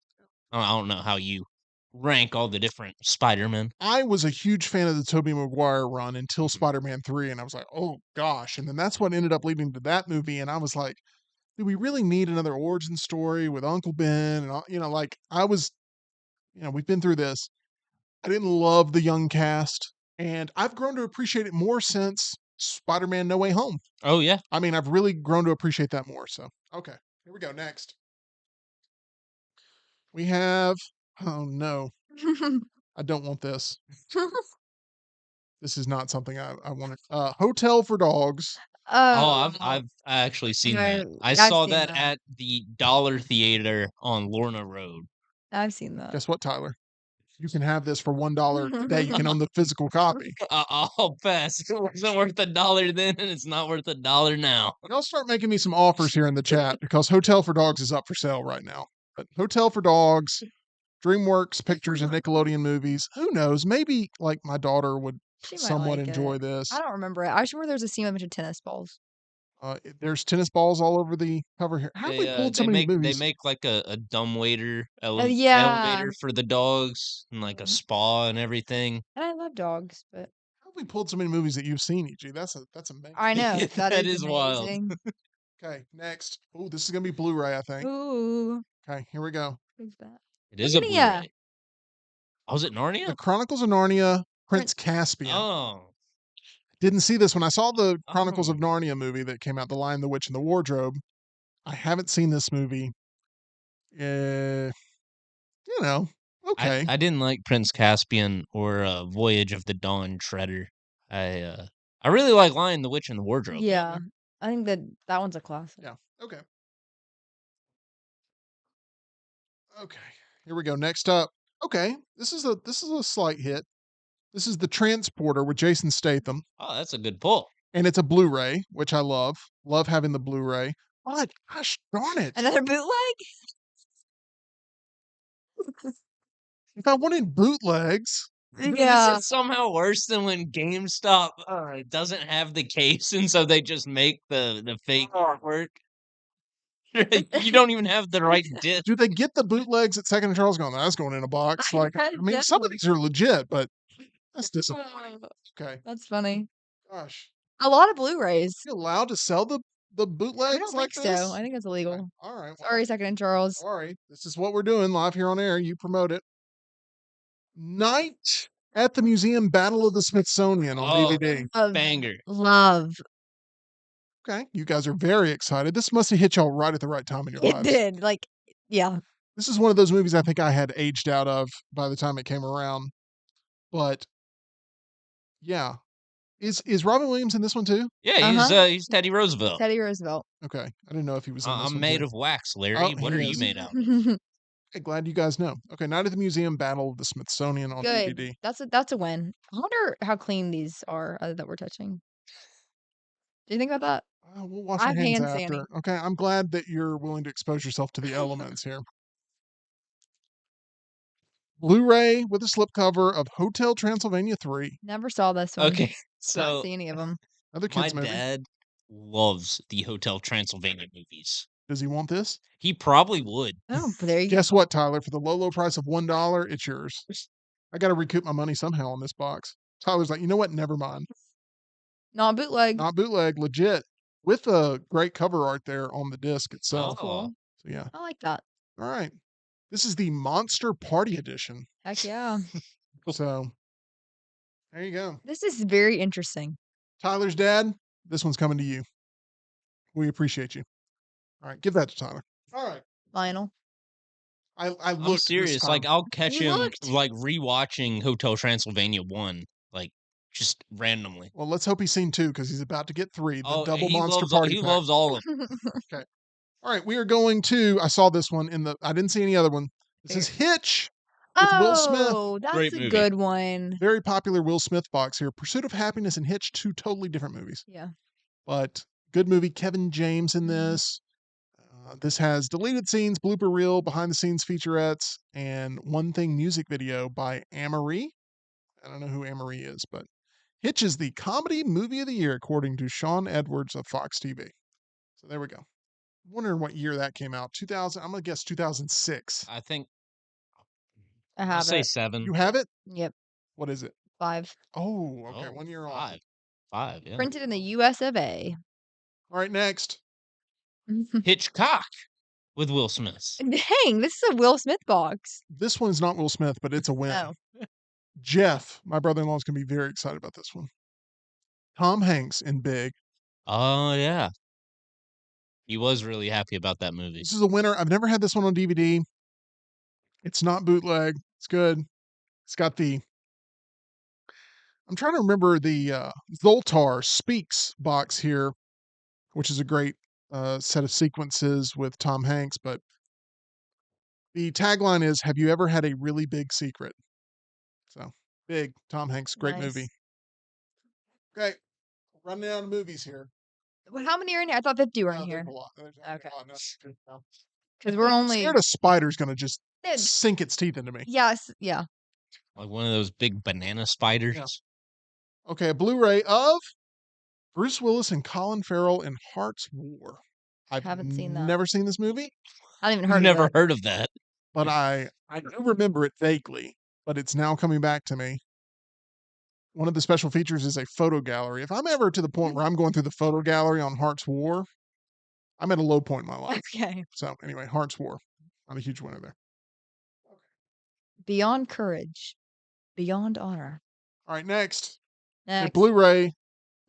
I don't know how you rank all the different Spider-Men. I was a huge fan of the Tobey Maguire run until Mhm. Spider-Man 3, and I was like, oh gosh. And then that's what ended up leading to that movie. And I was like, do we really need another origin story with Uncle Ben? And we've been through this. I didn't love the young cast, and I've grown to appreciate it more since Spider-Man No Way Home. Oh yeah. I mean, I've really grown to appreciate that more. So, okay, here we go. Next, we have. Oh no, I don't want this. This is not something I want to. Hotel for Dogs. Oh, I've actually seen that. I I've saw seen that that. at the Dollar Theater on Lorna Road. I've seen that. Guess what, Tyler? You can have this for $1 today. You can own the physical copy. I'll pass. It wasn't worth $1 then, and it's not worth $1 now. Y'all start making me some offers here in the chat because Hotel for Dogs is up for sale right now. But Hotel for Dogs, DreamWorks Pictures and Nickelodeon movies. Who knows? Maybe like my daughter would She might somewhat like enjoy it. this. I don't remember it. I just remember there's a scene with a bunch of tennis balls. There's tennis balls all over the cover here. How have we pulled so many They movies? make like a dumbwaiter Yeah. elevator for the dogs and like a spa and everything. And I love dogs, but How have we pulled so many movies that you've seen, EG? That's amazing. I know That that is wild. amazing. Okay, next. Oh, this is gonna be Blu-ray, I think. Ooh, Okay, here we go. who's that? It is a Narnia. Blu-ray. Oh, is it The Narnia? Chronicles of Narnia, Prince Caspian. Oh, Didn't see this when I saw the Chronicles of Oh. Narnia movie that came out, The Lion, the Witch, and the Wardrobe. I haven't seen this movie. Uh, okay. I didn't like Prince Caspian or Voyage of the Dawn Treader. I really like Lion, the Witch, and the Wardrobe. though. Yeah, I think that one's a classic. Yeah. Okay. Okay. Here we go. Next up. Okay. This is a slight hit. This is The Transporter with Jason Statham, Oh, that's a good pull. and it's a Blu-ray, which I love. Love having the Blu-ray. But gosh darn it. Another bootleg? If I wanted bootlegs, Yeah. This is somehow worse than when GameStop doesn't have the case, and so they just make the fake artwork. You don't even have the right disc. do they get the bootlegs at Second and Charles going, that's going in a box? Like, I mean, some of Definitely. these are legit, but that's disappointing. Okay. That's funny. Gosh. A lot of Blu-rays. You allowed to sell the I bootlegs don't like think this? so. I think that's illegal. Okay. All right. Well, Sorry, Second and Charles. sorry. This is what we're doing live here on air. You promote it. Night at the Museum Battle of the Smithsonian on Oh. DVD. Banger. Love. Okay. You guys are very excited. This must have hit y'all right at the right time in your It lives. did. Like, yeah. This is one of those movies I think I had aged out of by the time it came around. But yeah. Is Robin Williams in this one too? Yeah, he's Teddy Roosevelt. Teddy Roosevelt. Okay. I didn't know if he was in this I'm one made too. of wax, Oh, Larry. What he are you is. made out? Okay, glad you guys know. Okay, Night at the Museum, Battle of the Smithsonian on Good. DVD. That's a win. I wonder how clean these are that we're touching. Do you think about that? We'll wash I our have hands hand after. sanding. Okay, I'm glad that you're willing to expose yourself to the elements here. Blu-ray with a slipcover of Hotel Transylvania 3. Never saw this one. Okay, Didn't so see any of them. Another my kids movie. dad loves the Hotel Transylvania movies. Does he want this? He probably would. Oh, but there you Guess what, Tyler? For the low price of $1, it's yours. I got to recoup my money somehow on this box. Tyler's like, you know what? Never mind. Not bootleg. Not bootleg, legit. With a great cover art there on the disc itself. Cool. So yeah. I like that. All right. This is the Monster Party Edition. Heck yeah. So there you go. This is very interesting. Tyler's dad, this one's coming to you. We appreciate you. All right, give that to Tyler. All right. Lionel. I I'm looked serious. this time. Like I'll catch You him looked. like rewatching Hotel Transylvania 1, like just randomly. Well, let's hope he's seen 2 because he's about to get 3. The double he Monster loves Party he pack. loves all of them. Okay. All right, we are going to. I saw this one I didn't see any other one. This is Hitch with Will Smith. Oh, that's Great a movie. good one. Very popular Will Smith box here. Pursuit of Happiness and Hitch, 2 totally different movies. Yeah. But good movie. Kevin James in Mhm. this. This has deleted scenes, blooper reel, behind the scenes featurettes, and One Thing music video by Amory. I don't know who Amory is, but Hitch is the comedy movie of the year, according to Sean Edwards of Fox TV. So there we go. Wondering what year that came out. 2000. I'm gonna guess 2006. I think I I'll have say it. 7. You have it? Yep. What is it? 5. Oh, okay. Oh, 1 year off. 5. 5, yeah. Printed in the US of A. All right, next. Hitchcock with Will Smith. Dang, this is a Will Smith box. This one's not Will Smith, but it's a win. Oh. Jeff, my brother-in-law, is gonna be very excited about this one. Tom Hanks in Big. Oh yeah. He was really happy about that movie. This is a winner. I've never had this one on DVD. It's not bootleg. It's good. It's got the. I'm trying to remember the Zoltar Speaks box here, which is a great set of sequences with Tom Hanks. But the tagline is, "Have you ever had a really big secret?" So Big, Tom Hanks, great movie. Nice. Okay, running out of movies here. Well, how many are in here? I thought 50 were in There's here. a lot. There's Okay. a lot. No. Because we're only. Scared a spider's gonna just It- sink its teeth into me. Yes. Yeah. Like one of those big banana spiders. Okay, a Blu-ray of Bruce Willis and Colin Farrell in Heart's War. I've Haven't seen that. never seen this movie, I haven't even I've heard never of that. heard of that. but I do remember it vaguely, but it's now coming back to me. One of the special features is a photo gallery. If I'm ever to the point where I'm going through the photo gallery on Heart's War, I'm at a low point in my life. Okay. So anyway, Heart's War. I'm a huge winner there. Beyond courage. Beyond honor. All right, next. A Next. Is Blu-ray.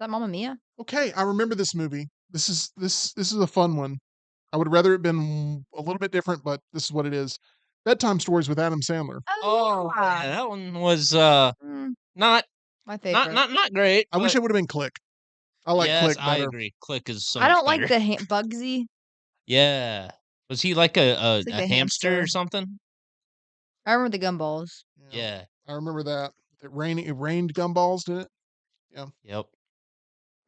that Mamma Mia? Okay, I remember this movie. This is a fun one. I would rather it been a little bit different, but this is what it is. Bedtime Stories with Adam Sandler. Oh yeah. yeah, that one was Mm, not my favorite. not great. I wish but it would have been Click. I like yes, Click I better. agree. Click is so I much don't like better. the Bugsy. Yeah. Was he like a It's like a a hamster or hamster. something? I remember the gumballs. Yeah. I remember that. It rained gumballs, did it? Yep.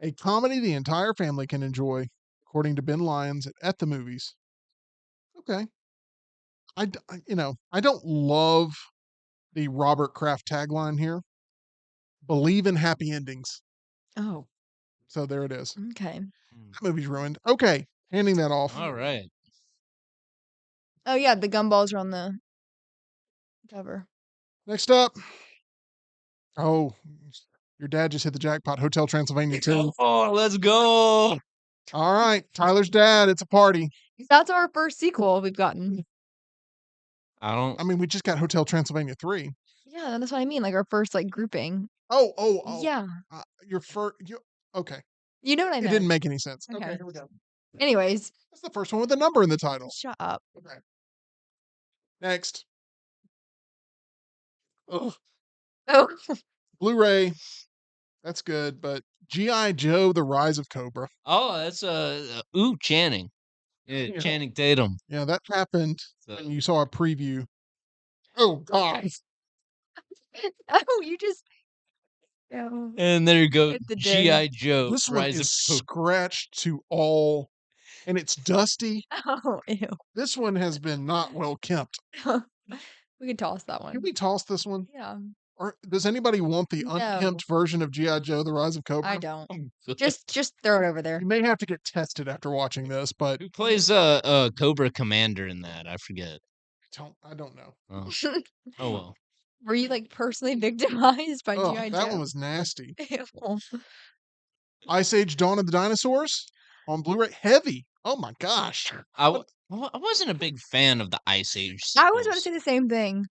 A comedy the entire family can enjoy, according to Ben Lyons at the movies. Okay. I don't love the Robert Kraft tagline here. Believe in happy endings. Oh, So there it is. okay. That movie's ruined. Okay, handing that off. All right. Oh yeah, the gumballs are on the cover. Next up. Oh, your dad just hit the jackpot. Hotel Transylvania 2. Oh, let's go. All right, Tyler's dad. It's a party. That's our first sequel we've gotten. I don't I mean, we just got Hotel Transylvania 3. Yeah, that's what I mean. Like our first grouping. Oh. Yeah, Your first. Okay. you know what I It meant. didn't make any sense. Okay, Okay. here we go. Anyways, That's the first one with a number in the title. shut up. Okay. Next. Ugh. Oh, Blu-ray. That's good, but G.I. Joe: The Rise of Cobra. Oh, that's Channing. Yeah, Yeah. Channing Tatum. Yeah, that happened So, when you saw a preview. Oh God. oh, you just oh, and there you go, hit the G.I. den. Joe, This one Rise is of Cobra. scratched to all, and it's dusty. Oh, ew. This one has been not well kept. We could toss that Can one. we toss this one? Yeah. Or does anybody want the No. unkempt version of G.I. Joe: The Rise of Cobra? I don't. Oh, good. Just throw it over there. You may have to get tested after watching this, but Who plays Cobra Commander in that? I forget. I don't know. Oh, oh well. Were you like personally victimized by Oh, G.I. that Joe? one was nasty. Ew. Ice Age: Dawn of the Dinosaurs on Blu-ray. Heavy. Oh my gosh. I wasn't a big fan of the Ice Age I was going to sequels. say the same thing.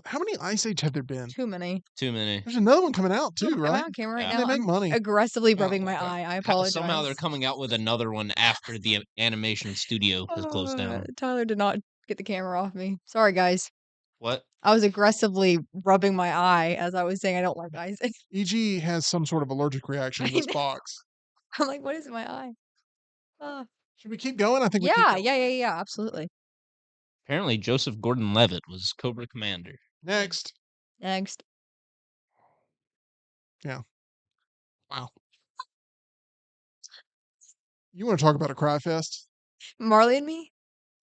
How many Ice Age have there been? Too many. Too many. There's another one coming out too, Am right? I on camera right Yeah. And they now? make I'm money. aggressively Oh, rubbing my okay. eye. I apologize. Somehow they're coming out with another one after the animation studio has closed down. Tyler did not get the camera off me. Sorry, guys. What? I was aggressively rubbing my eye as I was saying I don't like Isaac. EG has some sort of allergic reaction to this I know. box. I'm like, what is in my eye? Should we keep going? I think we keep going. Yeah, absolutely. Apparently, Joseph Gordon-Levitt was Cobra Commander. Next. Next. Yeah. Wow. You want to talk about a cry fest? Marley and Me?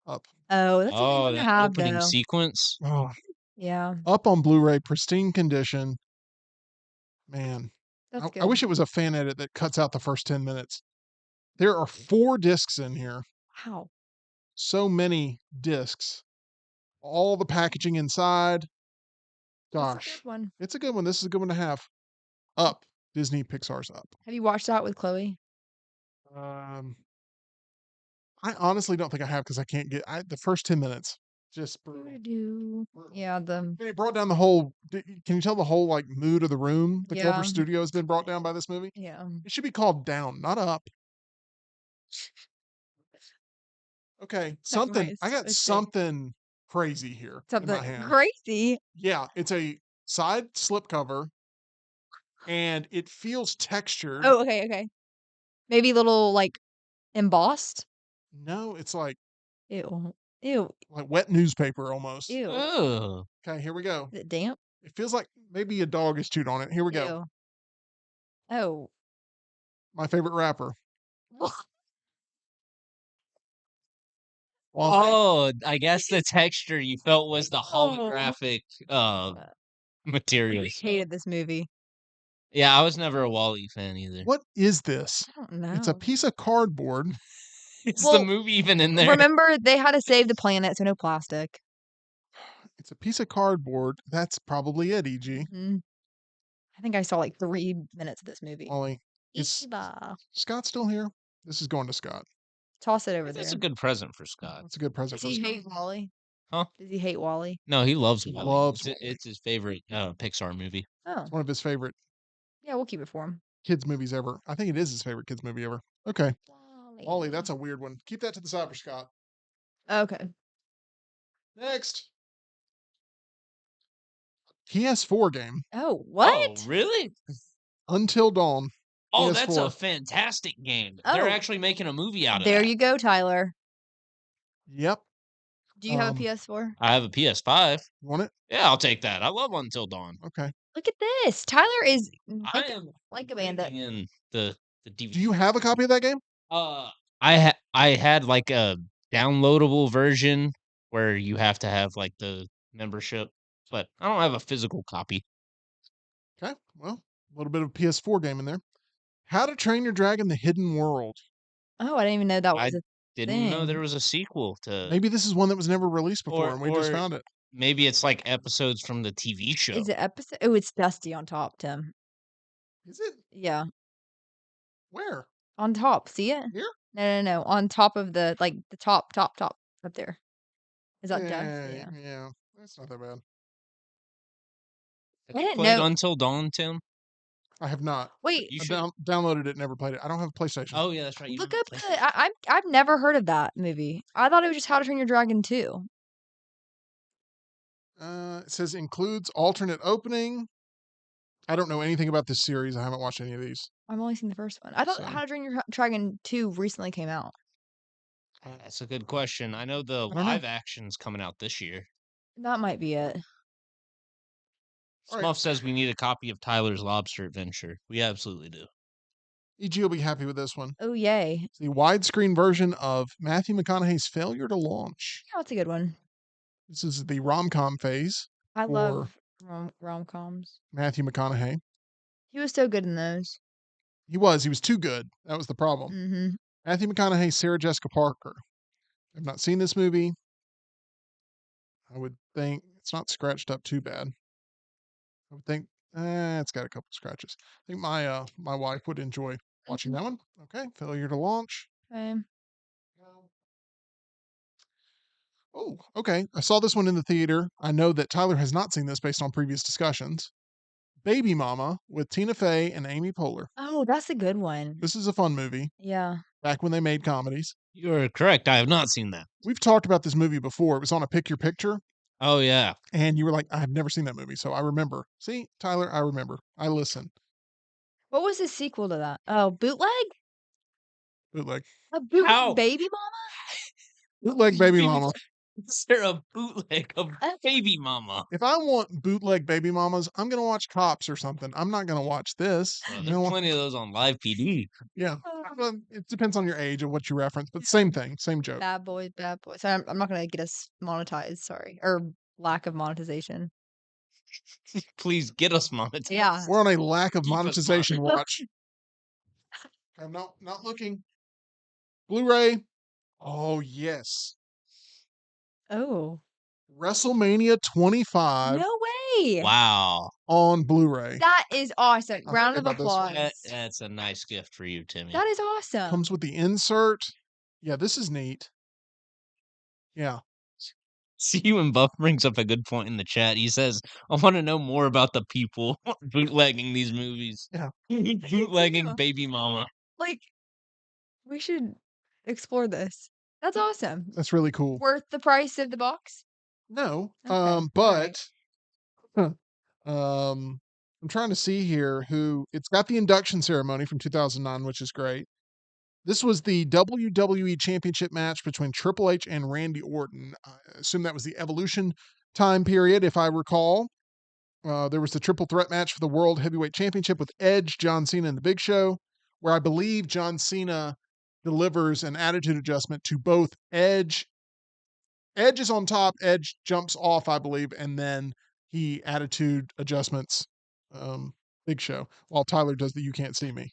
Up. Oh, that's a good one to that have, opening though. sequence. Oh, Yeah, up on Blu-ray, pristine condition. Man, that's I good. wish it was a fan edit that cuts out the first 10 minutes. There are 4 discs in here. Wow. So many discs. All the packaging inside. That's a Gosh. good one. It's a good one. This is a good one to have. Up. Disney Pixar's Up. Have you watched that with Chloe? I honestly don't think I have because I can't get the first 10 minutes. Just brutal. Brutal. Yeah, And it brought down the whole. Can you tell the whole like mood of the room? The Culver Yeah. studio has been brought down by this movie. yeah. It should be called Down, not Up. Okay, something. Nice. I got Okay. something crazy here in my Something hand. crazy. Yeah, it's a side slipcover, and it feels textured. Oh, okay. Maybe a little like embossed. No, it's like Ew. wet newspaper almost. Ew. Oh, Okay, here we go. Is it damp? It feels like maybe a dog has chewed on it. Here we go. Ew. Oh. My favorite rapper. I guess the texture you felt was the Oh. holographic I materials. hated this movie. Yeah, I was never a Wall-E fan either. What is this? I don't know. It's a piece of cardboard. Is Well, the movie even in there? Remember, they had to save the planet, so no plastic. It's a piece of cardboard. That's probably it, EG. Mhm. I think I saw like 3 minutes of this movie. Ollie, is Ichiba. Scott still here? This is going to Scott. Toss it over there. That's a good present for Scott. That's a good present Does for he Scott. hate Wally? Huh? Does he hate Wally? No, he loves He Wall-E. loves It's, Wall-E. it's his favorite Pixar movie. Oh, It's one of his favorite yeah, we'll keep it for him. kids movies ever. I think it is his favorite kids movie ever. Okay. Wally. Ollie, that's a weird one. Keep that to the side for Scott. Okay. Next. PS4 game. Oh, what? Oh, really? Until Dawn. Oh, that's a PS4. fantastic game. They're Oh. actually making a movie out of There that. you go, Tyler. Yep. Do you have a Um, PS4? I have a PS5. You want it? Yeah, I'll take that. I love Until Dawn. Okay. Look at this. Tyler is I am like a bandit. in the DVD. Do you have a copy of that game? I had like a downloadable version where you have to have like the membership, but I don't have a physical copy. Okay. Well, a little bit of PS4 game in there. How to Train Your Dragon: The Hidden World. Oh, I didn't even know that I was a didn't know there thing. was a sequel to Maybe this is one that was never released before, or and we just or found it. maybe it's like episodes from the TV show. Is it episode? Oh, it's dusty on top, Tim. Is it? Yeah, Where? on top. See it? Here? No. On top of the top up there. Is that dust? Yeah, Yeah. yeah. That's not that bad. Have I you didn't played know. Until Dawn, Tim? I have not. Wait, You I should. downloaded it, never played it. I don't have a PlayStation. Oh yeah, that's right. You look don't up play the. I've never heard of that movie. I thought it was just How to Train Your Dragon 2. It says includes alternate opening. I don't know anything about this series. I haven't watched any of these. I've only seen the first one. I thought So- How to Train Your Dragon 2 recently came out. That's a good question. I know the I don't know. live action's coming out this year. That might be it. All right. Smuff says we need a copy of Tyler's Lobster Adventure. We absolutely do. EG will be happy with this one. Oh, yay. It's the widescreen version of Matthew McConaughey's failure to launch. Yeah, that's a good one. This is the rom-com phase I for love rom-coms. Matthew McConaughey. He was so good in those. He was too good. That was the problem. Mm-hmm. Matthew McConaughey, Sarah Jessica Parker. I've not seen this movie. I would think it's not scratched up too bad. I would think it's got a couple scratches. I think my wife would enjoy watching that one. Okay, failure to launch. Okay. Oh, okay. I saw this one in the theater. I know that Tyler has not seen this based on previous discussions. Baby Mama with Tina Fey and Amy Poehler. Oh, that's a good one. This is a fun movie. Yeah. Back when they made comedies. You're correct. I have not seen that. We've talked about this movie before. It was on a Pick Your Picture. Oh, yeah. And you were like, I've never seen that movie. So I remember. See, Tyler, I remember. I listen. What was the sequel to that? Oh, Bootleg? Bootleg. A Bootleg How? Baby Mama? Bootleg Baby Mama. Is there a bootleg of Uh, Baby Mama? If I want bootleg Baby Mamas, I'm going to watch Cops or something. I'm not going to watch this. Well, You there's know what? plenty of those on Live PD. Yeah. Well, it depends on your age and what you reference, but same thing, same joke. Bad boys, bad boys. Sorry, I'm not going to get us monetized. Sorry. Or lack of monetization. Please get us monetized. Yeah. We're on a lack of Keep us monetization monetized. watch. I'm not looking. Blu-ray. Oh, yes. Oh. WrestleMania 25 No way. Wow. on Blu-ray. That is awesome. I'll Round tell of you about this one. applause. That's a nice gift for you, Timmy. That is awesome. Comes with the insert. Yeah, this is neat. Yeah. See, when Buff brings up a good point in the chat, he says, I want to know more about the people bootlegging these movies. Yeah. Bootlegging Yeah. Baby Mama. Like, we should explore this. That's awesome. That's really cool. Worth the price of the box? No. Okay, all right. But I'm trying to see here who it's got the induction ceremony from 2009, which is great. This was the WWE Championship match between Triple H and Randy Orton. I assume that was the Evolution time period, if I recall. There was the triple threat match for the World Heavyweight Championship with Edge, John Cena, and The Big Show, where I believe John Cena delivers an attitude adjustment to both Edge. Edge is on top, Edge jumps off, I believe, and then he attitude adjustments Big Show, while Tyler does the You Can't See Me.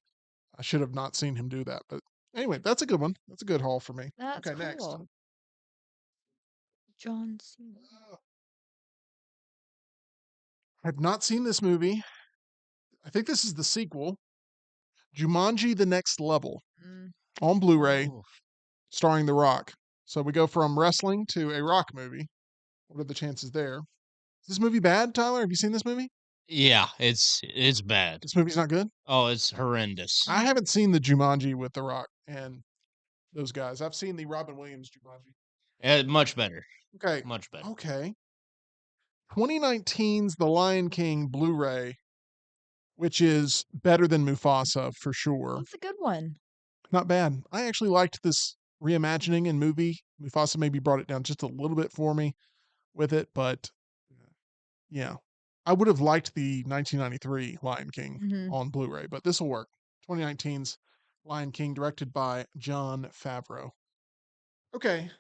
I should have not seen him do that, but anyway, that's a good one. That's a good haul for me. That's Okay, next. cool. John Cena. I've not seen this movie. I think this is the sequel. Jumanji: The Next Level Mm. on Blu-ray, Oh, starring The Rock. So we go from wrestling to a rock movie. What are the chances there? Is this movie bad, Tyler? Have you seen this movie? yeah, it's bad. This movie's not good. Oh, it's horrendous. I haven't seen the Jumanji with The Rock and those guys. I've seen the Robin Williams Jumanji. Much better. Okay. Much better. Okay. 2019's The Lion King Blu-ray, which is better than Mufasa for sure. That's a good one. Not bad. I actually liked this reimagining and movie. Mufasa maybe brought it down just a little bit for me with it, but yeah. I would have liked the 1993 Lion King Mhm. on Blu-ray, but this will work. 2019's Lion King, directed by Jon Favreau. Okay.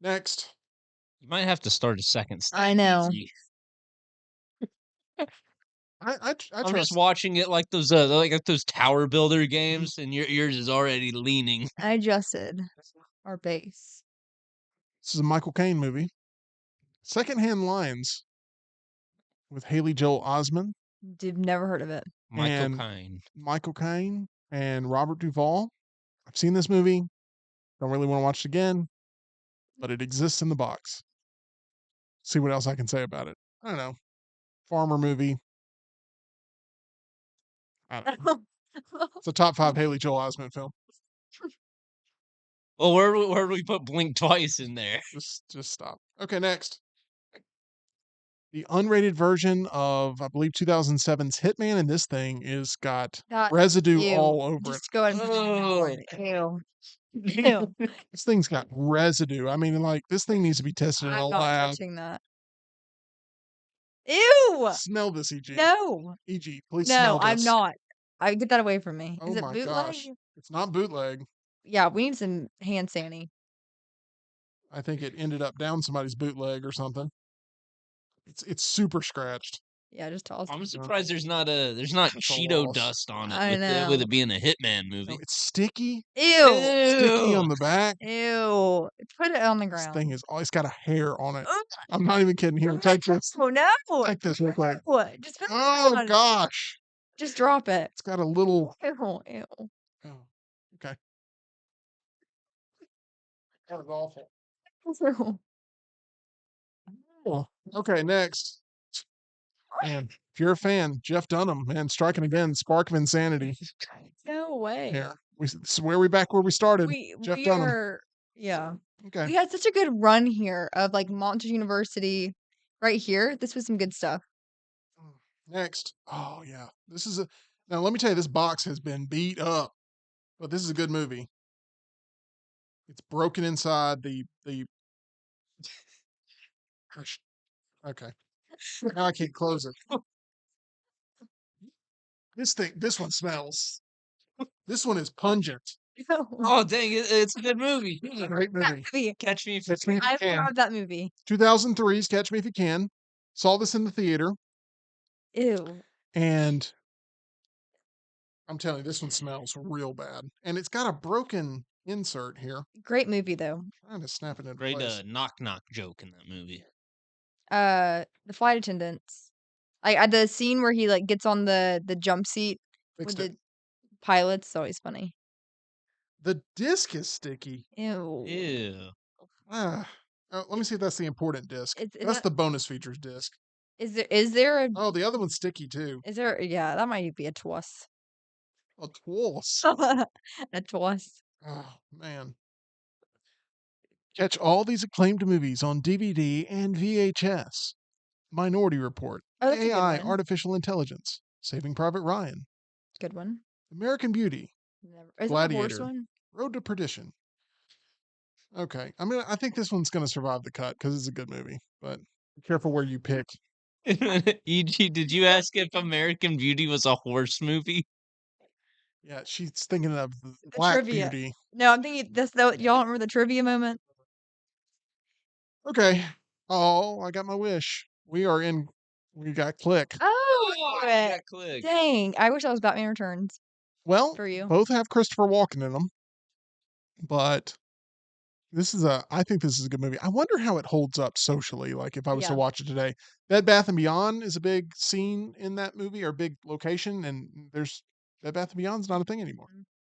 Next. You might have to start a second. I know. I I'm trust. just watching it like those tower builder games, and yours is already leaning. I adjusted our base. This is a Michael Caine movie. Secondhand Lines with Haley Joel Osment, Never heard of it. Michael And- Caine. Michael Caine, and Robert Duvall. I've seen this movie. Don't really want to watch it again, but it exists in the box. See what else I can say about it. I don't know. Farmer movie. I don't know. It's a top 5 Haley Joel Osment film. Well, where do we put Blink Twice in there? Just stop. Okay, next. The unrated version of, I believe, 2007's Hitman, and this thing is got That residue ew. all over it. Just go ahead and put it down. Ew. Ew. This thing's got residue. I mean, like, this thing needs to be tested in a I'm not lab. touching that. Ew. Smell this, EG. No. EG, please No, smell this. I'm not. I get that away from me. Oh Is it my bootleg? gosh. It's not bootleg. Yeah, we need some hand sanitizer. I think it ended up down somebody's bootleg or something. It's super scratched. Yeah, just toss I'm it. surprised there's not That's a Cheeto loss. dust on it I with know. it being a Hitman No, movie. it's sticky. Ew. Sticky on the back. Ew. Put it on the This ground. thing is, oh, it's got a hair on it. Ugh. I'm not even kidding. Here, take this. Oh no. Take this real quick. What? Just put it Oh on. gosh. Just drop it. It's got a little. Ew. Ew. Oh, okay. That was awful. Ew. Oh, okay, next. Man, if you're a fan, Jeff Dunham, man, striking again, spark of insanity. No way. Here, this is where we back where we started. Jeff We Dunham. are yeah. Okay. We had such a good run here of like Monsters University right here. This was some good stuff. Next. Oh yeah, this is a. Now let me tell you, this box has been beat up, but this is a good movie. It's broken inside. The. Gosh. Okay. Now I can't close it. This one smells. This one is pungent. Oh dang! It's a good movie. Great movie. Movie. Catch me if Catch Me If You I Can. love that movie. 2003's Catch Me If You Can. Saw this in the theater, Ew. and I'm telling you, this one smells real bad. And it's got a broken insert here. Great movie though. Trying to snap it into great place. knock joke in that movie. The flight attendants. Like the scene where he like gets on the jump seat Fixed with it. the pilots is always funny. The disc is sticky. Ew. Ew. Let me see if that's the important disc. Is That's that- the bonus features disc. Is there a Oh, the other one's sticky too. yeah, that might be a twice. A twice. A twice. Oh, man. Catch all these acclaimed movies on DVD and VHS. Minority Report. Oh, that's a good AI, one. Artificial Intelligence. Saving Private Ryan. Good one. American Beauty. Never. Is it the horse Gladiator. one? Road to Perdition. Okay. I think this one's going to survive the cut because it's a good movie, but be careful where you pick. E.G., did you ask if American Beauty was a horse movie? Yeah, she's thinking of the The Black trivia. Beauty. No, I'm thinking this though. Y'all remember the trivia moment? Okay. Oh, I got my wish. We got Click. Oh, That click. dang! I wish I was Batman Returns Well, for you. both have Christopher Walken in them, but I think this is a good movie. I wonder how it holds up socially, like if I was to Yeah. watch it today. Bed Bath & Beyond is a big scene in that movie, or a big location, and Bed Bath & Beyond's not a thing anymore.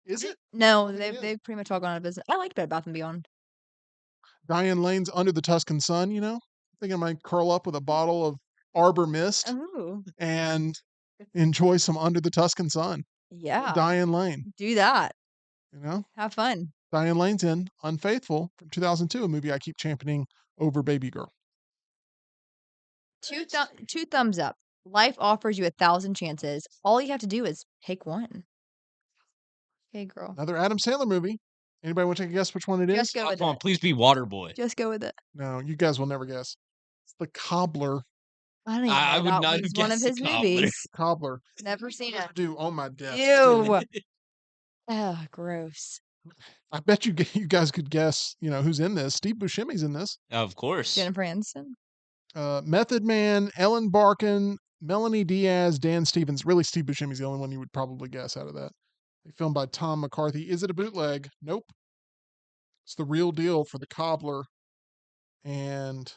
Is it? No, I think it is. they've pretty much all gone out of business. I liked Bed Bath and Beyond. Diane Lane's Under the Tuscan Sun, you know? I think I might curl up with a bottle of Arbor Mist Oh, and enjoy some Under the Tuscan Sun. yeah. Diane Lane, Do that. you know? Have fun. Diane Lane's in Unfaithful from 2002, a movie I keep championing over Baby Girl. Two thumbs up. Life offers you 1,000 chances. All you have to do is take one. Hey, girl. Another Adam Sandler movie. Anybody want to take a guess which one it is? Just go Oh, with come on, it. please be Waterboy. Just go with it. No, you guys will never guess. It's The Cobbler. I don't even I know would that not have was one of guessed The his Cobbler. movies. Cobbler. Never seen it. Do on my desk. Ew. Oh, gross. I bet you guys could guess, who's in this. Steve Buscemi's in this. Of course. Jennifer Aniston. Method Man, Ellen Barkin, Melanie Diaz, Dan Stevens. Really, Steve Buscemi's the only one you would probably guess out of that. Filmed by Tom McCarthy. Is it a bootleg? Nope. It's the real deal for The Cobbler. And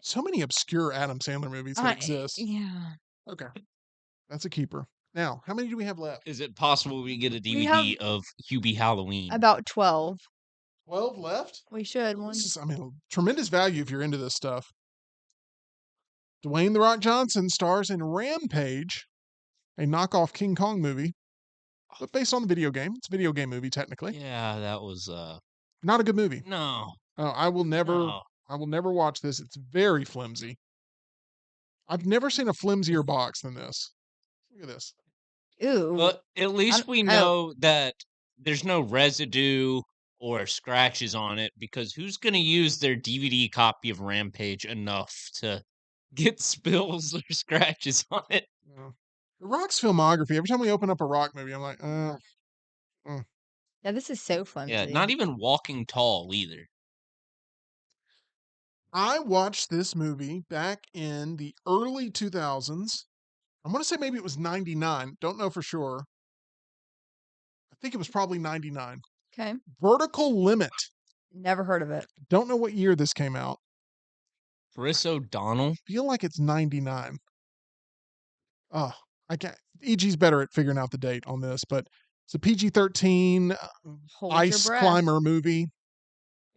so many obscure Adam Sandler movies that exist. Yeah. Okay. That's a keeper. Now, how many do we have left? Is it possible we get a We have DVD of Hubie Halloween? About 12. 12 left? We should. One. This is, tremendous value if you're into this stuff. Dwayne "The Rock" Johnson stars in Rampage, a knockoff King Kong movie. but based on the video game. It's a video game movie, technically. Yeah, that was Not a good movie. no, I will never. no. I will never watch this. It's very flimsy. I've never seen a flimsier box than this. Look at this. Ooh. But at least we Oh, know that there's no residue or scratches on it because who's going to use their DVD copy of Rampage enough to get spills or scratches on it? Yeah. The Rock's filmography. Every time we open up a Rock movie, I'm like, yeah, this is so Yeah, flimsy. not even Walking Tall either. I watched this movie back in the early 2000s. I want to say maybe it was 99. Don't know for sure. I think it was probably 99. Okay. Vertical Limit. Never heard of it. Don't know what year this came out. Chris O'Donnell. Feel like it's 99. Oh, I can't. EG's better at figuring out the date on this, but it's a PG-13 Hold your ice breath. climber movie.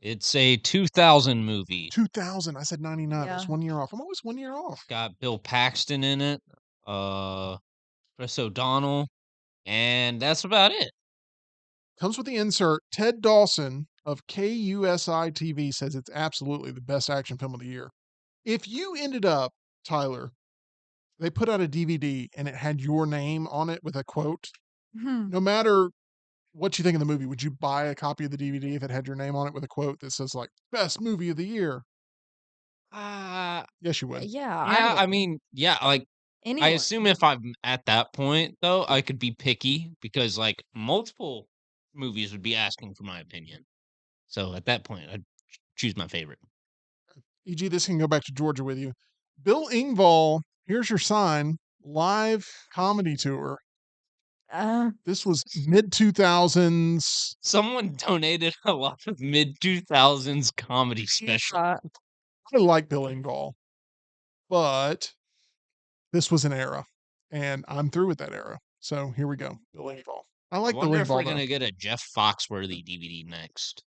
It's a 2000 movie. 2000. I said 99. I was Yeah. 1 year off. I'm always 1 year off. Got Bill Paxton in it. Chris O'Donnell, and that's about it. Comes with the insert. Ted Dawson of KUSI TV says it's absolutely the best action film of the year. If you ended up, Tyler, they put out a DVD and it had your name on it with a quote, Hmm. no matter what you think of the movie, would you buy a copy of the DVD if it had your name on it with a quote that says like best movie of the year? Yes, you would. Yeah. Yeah, I would. mean, yeah, like I Anyone. assume if I'm at that point though, I could be picky because like multiple movies would be asking for my opinion. So at that point, I'd choose my favorite. E.g., this can go back to Georgia with you. Bill Engvall, Here's Your Sign, live comedy tour. This was mid 2000s. Someone donated a lot of mid 2000s comedy special. I like Bill Engvall, but this was an era, and I'm through with that era. So here we go, Bill Engvall. I I like Bill wonder if we're Engvall, though. gonna get a Jeff Foxworthy DVD next.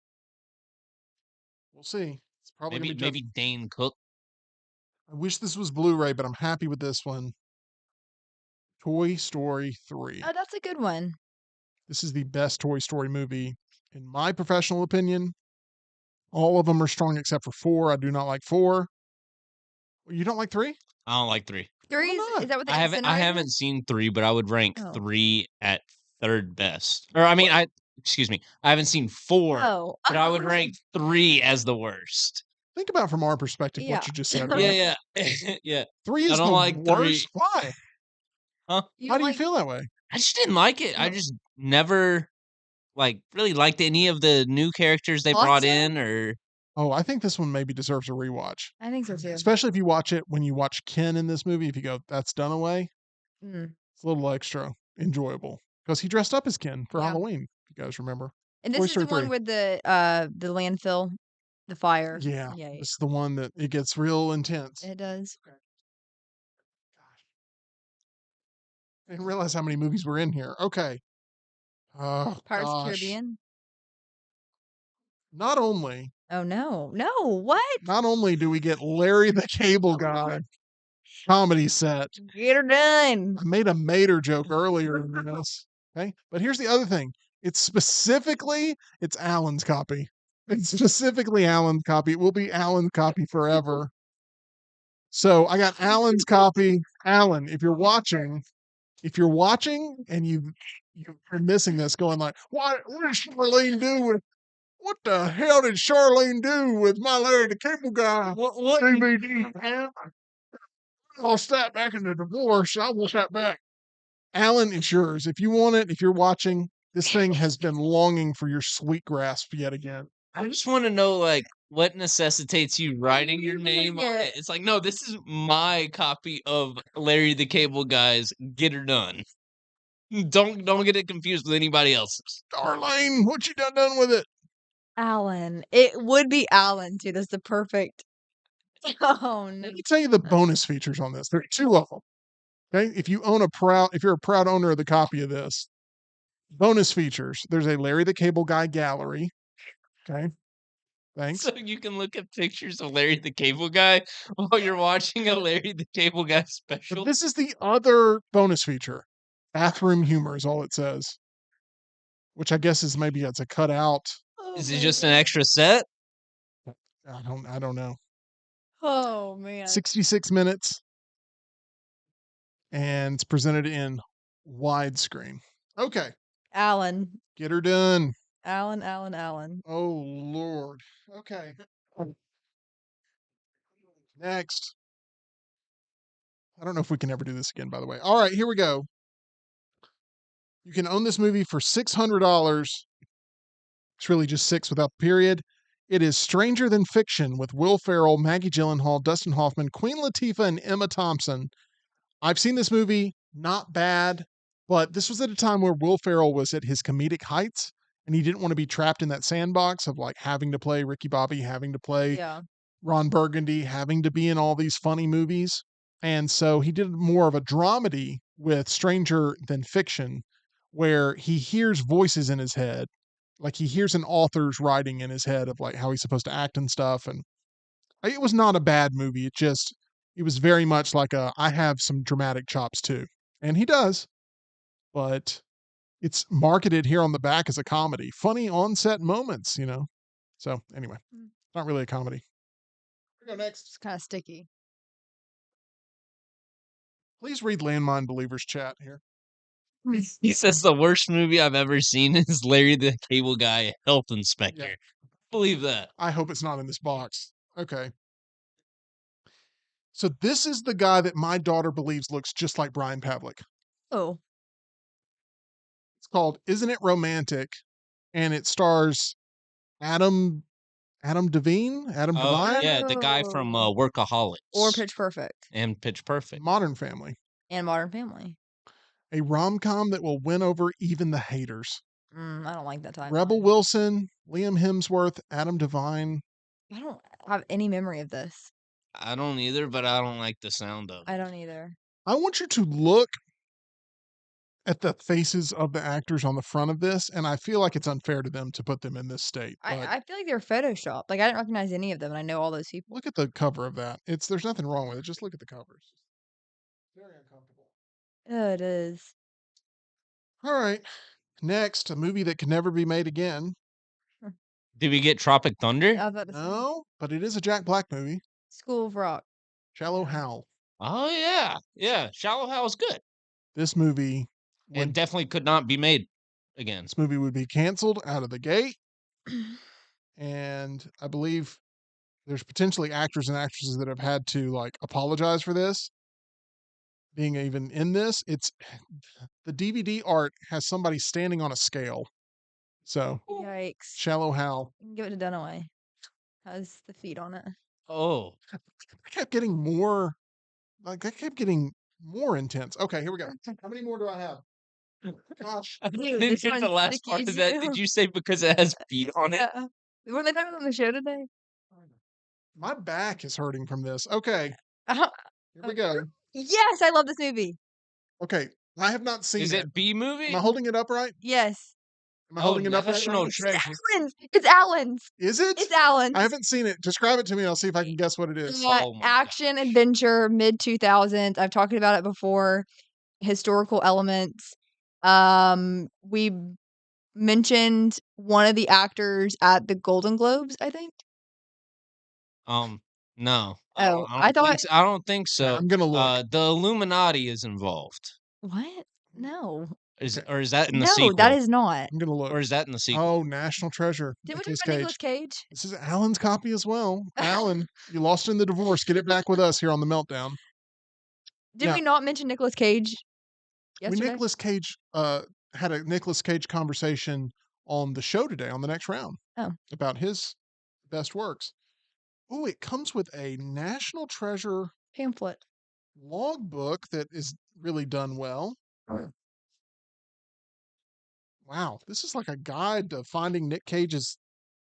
We'll see. It's probably gonna Maybe be Jeff. maybe Dane Cook. I wish this was Blu-ray, but I'm happy with this one. Toy Story 3. Oh, that's a good one. This is the best Toy Story movie, in my professional opinion. All of them are strong except for 4. I do not like 4. You don't like 3? I don't like 3. Three not? is that what they I haven't seen 3, but I would rank Oh. 3 at third best. Or I mean, excuse me, I haven't seen 4, Oh. but I would rank 3 as the worst. Think about from our perspective Yeah. what you just said. Yeah, right? yeah, yeah. 3 I is don't the like 3. worst. Why? Huh? How do you feel that way? I just didn't like it. I just never like really liked any of the new characters they brought Awesome. in or Oh, I think this one maybe deserves a rewatch. I think so too. Especially if you watch it when you watch Ken in this movie. If you go, that's Dunaway, Mm. it's a little extra enjoyable because he dressed up as Ken for Yeah. Halloween. If you guys remember. And Toy this is Story the one 3. with the landfill, the fire. Yeah, Yeah, this is the one that it gets real intense. it does. I didn't realize how many movies were in here. Okay. Oh, Pirates of the gosh. Caribbean. Not only Oh no, what? do we get Larry the Cable Guy comedy set. Get her done. I made a Mater joke earlier in this. Okay. But here's the other thing. It's Alan's copy. It's specifically Alan's copy. It will be Alan's copy forever. So I got Alan's copy. Alan, if you're watching and you're missing this, going like, what did Charlene do with what the hell did Charlene do with my Larry the Cable Guy what DVD? I'll step back in the divorce. I will step back. Alan, it's yours. If you want it, if you're watching, this thing has been longing for your sweet grasp yet again. I just want to know like what necessitates you writing your name on it. It's like, no, this is my copy of Larry the Cable Guy's Get Her Done. Don't get it confused with anybody else's. Darlene, what you done with it? Alan. It would be Alan too. That's the perfect. Oh no. Let me tell you the bonus features on this. There are 2 of them. Okay. If you're a proud owner of the copy of this, bonus features. There's a Larry the Cable Guy gallery. Okay. Thanks. So you can look at pictures of Larry the Cable Guy while you're watching a Larry the Cable Guy But special. this is the other bonus feature. Bathroom humor is all it says. which I guess is maybe it's a cutout. Is it just an extra set? I don't know. Oh man. 66 minutes, and it's presented in widescreen. Okay, Alan. get her done. Alan. Oh Lord. Okay. Next. I don't know if we can ever do this again, by the way. All right, here we go. You can own this movie for $600. It's really just six without the period. It is Stranger Than Fiction with Will Ferrell, Maggie Gyllenhaal, Dustin Hoffman, Queen Latifah, and Emma Thompson. I've seen this movie, not bad, but this was at a time where Will Ferrell was at his comedic heights, and he didn't want to be trapped in that sandbox of like having to play Ricky Bobby, having to play Yeah. Ron Burgundy, having to be in all these funny movies. And so he did more of a dramedy with Stranger Than Fiction, where he hears voices in his head. Like he hears an author's writing in his head of like how he's supposed to act and stuff. And it was not a bad movie. It was very much like I have some dramatic chops too. And he does, but it's marketed here on the back as a comedy. Funny on-set moments, you know. So anyway, not really a comedy. Here we go next. It's kind of sticky. Please read Landmine Believers chat here. He says the worst movie I've ever seen is Larry the Cable Guy, Health Inspector. Yeah. Believe that. I hope it's not in this box. Okay. So this is the guy that my daughter believes looks just like Brian Pavlik. Oh. It's called Isn't It Romantic? And it stars Adam Devine? Adam Devine? Yeah, the guy from Workaholics. Or Pitch Perfect. And Pitch Perfect. Modern Family. And Modern Family. A rom-com that will win over even the haters. I don't like that title. Rebel Wilson, Liam Hemsworth, Adam Devine. I don't have any memory of this. I don't either, but I don't like the sound of it. I don't either. I want you to look at the faces of the actors on the front of this, and I feel like it's unfair to them to put them in this state. But I feel like they're photoshopped. Like I didn't recognize any of them, and I know all those people. look at the cover of that. There's nothing wrong with it. Just look at the covers. Very uncomfortable. Yeah, it is. All right. Next, a movie that can never be made again. Did we get Tropic Thunder? I was about to say. No, but it is a Jack Black movie. School of Rock. Shallow Hal. Oh, yeah. Yeah, Shallow Hal is good. This movie And definitely could not be made again. This movie would be canceled out of the gate. And I believe there's potentially actors and actresses that have had to like apologize for this being even in this. It's the DVD art has somebody standing on a scale. So Yikes. Shallow Hal. You can give it to Dunaway. Has the feet on it. Oh. I kept getting more intense. Okay, here we go. How many more do I have? Gosh. I Dude, didn't this get the one's last part sticky of that. too. Did you say because it has feet on it? Yeah. Were they talking about on the show today? My back is hurting from this. Okay, Uh, here we go. yes, I love this movie. Okay, I have not seen Is it. it B movie? Am I holding it up right? Yes. Am I holding it up right? National It's Treasure. Alan's. It's Alan's. Is it? It's Alan's. I haven't seen it. Describe it to me and I'll see if I can guess what it is. Oh my action adventure mid 2000s. I've talked about it before. Historical elements. We mentioned one of the actors at the Golden Globes, I think. No. Oh, I don't think so. I'm gonna look. The Illuminati is involved. What? No. Is that in the No, sequel? that is not. I'm gonna look. Or is that in the sequel? Oh, National Treasure. Did we Nicolas talk about Cage. Nicolas Cage? This is Alan's copy as well. Alan, you lost in the divorce. Get it back with us here on the Meltdown. Did Yeah. we not mention Nicolas Cage yesterday? Nicolas Cage had a Nicolas Cage conversation on the show today on the next round. Oh. About his best works. Oh, it comes with a National Treasure Pamphlet. logbook that is really done well. Wow, this is like a guide to finding Nick Cage's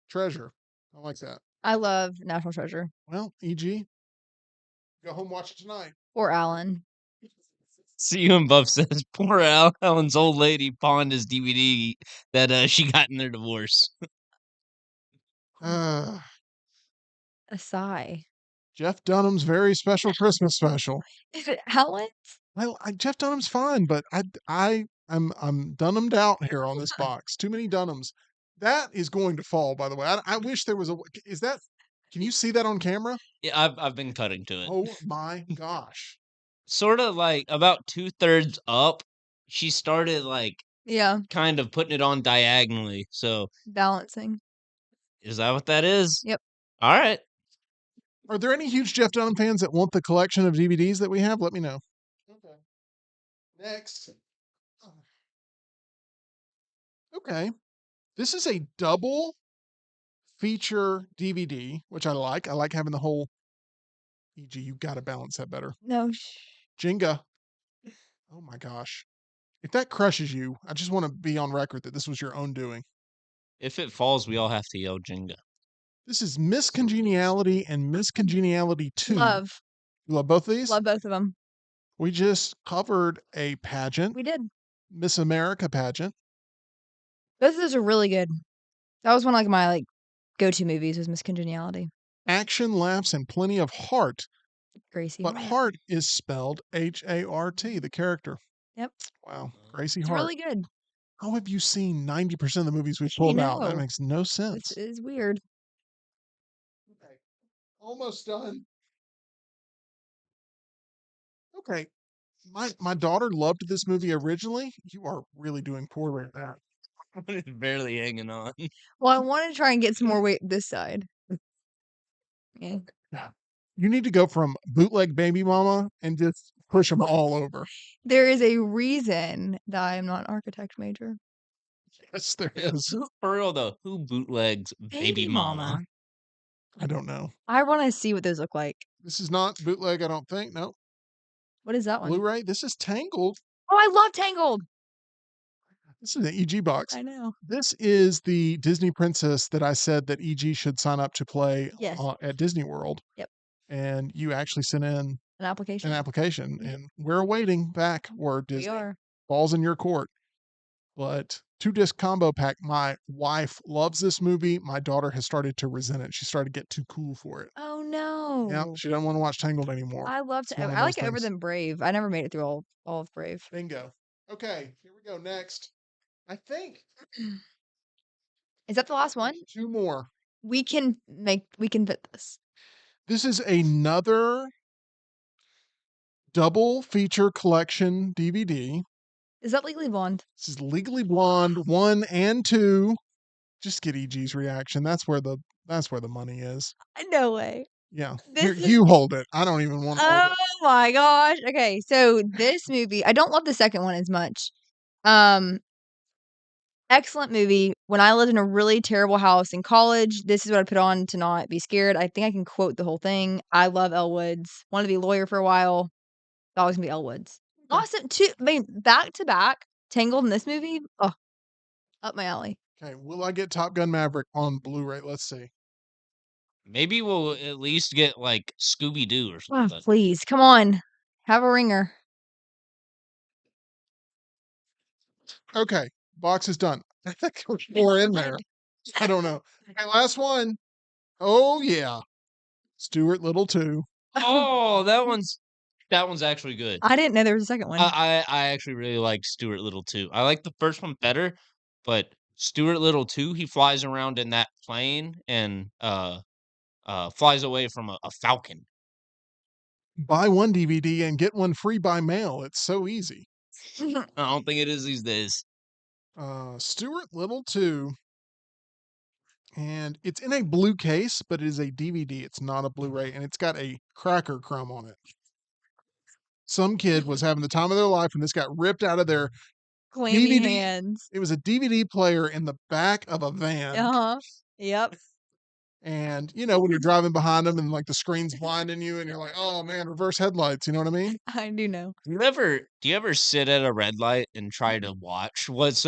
treasure. I like that. I love National Treasure. Well, EG, go home, watch it tonight. Or Alan. See you and Buff says poor Alan's old lady pawned his DVD that she got in their divorce. Uh, A sigh. Jeff Dunham's very special Christmas special. Is it Alan? Jeff Dunham's fine, but I I'm Dunhammed out here on this box. Too many Dunhams. That is going to fall, by the way. I wish there was a. Is that? Can you see that on camera? Yeah, I've been cutting to it. Oh my gosh. Sort of like about 2/3 up, she started like Yeah, kind of putting it on diagonally. So balancing. is that what that is? Yep. All right. Are there any huge Jeff Dunham fans that want the collection of DVDs that we have? Let me know. Okay. Next. Okay. This is a double feature DVD, which I like. I like having the whole EG. You got to balance that better. No, Jenga. Oh my gosh. If that crushes you, I just want to be on record that this was your own doing. If it falls, we all have to yell Jenga. This is Miss Congeniality and Miss Congeniality 2. love. You love both of these? Love both of them. We just covered a pageant, We did. Miss America pageant. Both of those are really good. That was one of like my like go-to movies was Miss Congeniality. Action, laughs, and plenty of heart. Gracie. But Hart. Hart is spelled H-A-R-T, the character. Yep. Wow. Gracie It's Hart. really good. How have you seen 90% of the movies we've pulled out? That know. makes no This sense. is weird. Okay. Almost done. Okay. My daughter loved this movie originally. You are really doing poorly at that. It's barely hanging on. Well, I want to try and get some more weight this side. Yeah. You need to go from bootleg baby mama and just push them all over. There is a reason that I am not an architect major. Yes, there is. For real though, who bootlegs Baby Mama? I don't know. I want to see what those look like. This is not bootleg, I don't think. No. What is that one? Blu-ray. This is Tangled. Oh, I love Tangled. This is an EG box. I know. This is the Disney princess that I said that EG should sign up to play Yes. at Disney World. Yep. And you actually sent in An application. an application, Mhm. and we're awaiting back word We Disney. are. Balls in your court. But 2-disc combo pack. My wife loves this movie. My daughter has started to resent it. She started to get too cool for it. Oh no. Yeah, she doesn't want to watch Tangled anymore. I love It's to. one of I like those it over things. than Brave. I never made it through all of Brave. Bingo. Okay, here we go. Next. I think Is that the last one? 2 more. We can fit this. This is another double feature collection DVD. Is that Legally Blonde? This is Legally Blonde 1 and 2. Just get EG's reaction. That's where the money is. No way. Yeah. This Here, is- you hold it. I don't even want to hold Oh it. my gosh. Okay, so this movie, I don't love the second one as much. Excellent movie. When I lived in a really terrible house in college, this is what I put on to not be scared. I think I can quote the whole thing. I love Elle Woods. Wanted to be a lawyer for a while. Thought I was gonna be Elle Woods. Awesome. I mean, back to back, Tangled in this movie. Oh, up my alley. Okay. Will I get Top Gun Maverick on Blu-ray? Let's see. Maybe we'll at least get like Scooby Doo or Oh, something. please, come on. Have a ringer. Okay. Box is done. I think there's more in there. I don't know. Okay, last one. Oh yeah. Stuart Little 2. Oh, that one's actually good. I didn't know there was a second one. I actually really like Stuart Little too. I like the first one better, but Stuart Little 2, he flies around in that plane and flies away from a falcon. Buy one DVD and get one free by mail. It's so easy. I don't think it is these days. Stuart Little 2. And it's in a blue case, but it is a DVD. It's not a Blu-ray, and it's got a cracker crumb on it. Some kid was having the time of their life, and this got ripped out of their Clammy DVD. hands. It was a DVD player in the back of a van. Uh-huh. Yep. And, when you're driving behind them and, like, the screen's blinding you, and you're like, oh, man, reverse headlights. You know what I mean? I do know. Do you ever sit at a red light and try to watch what's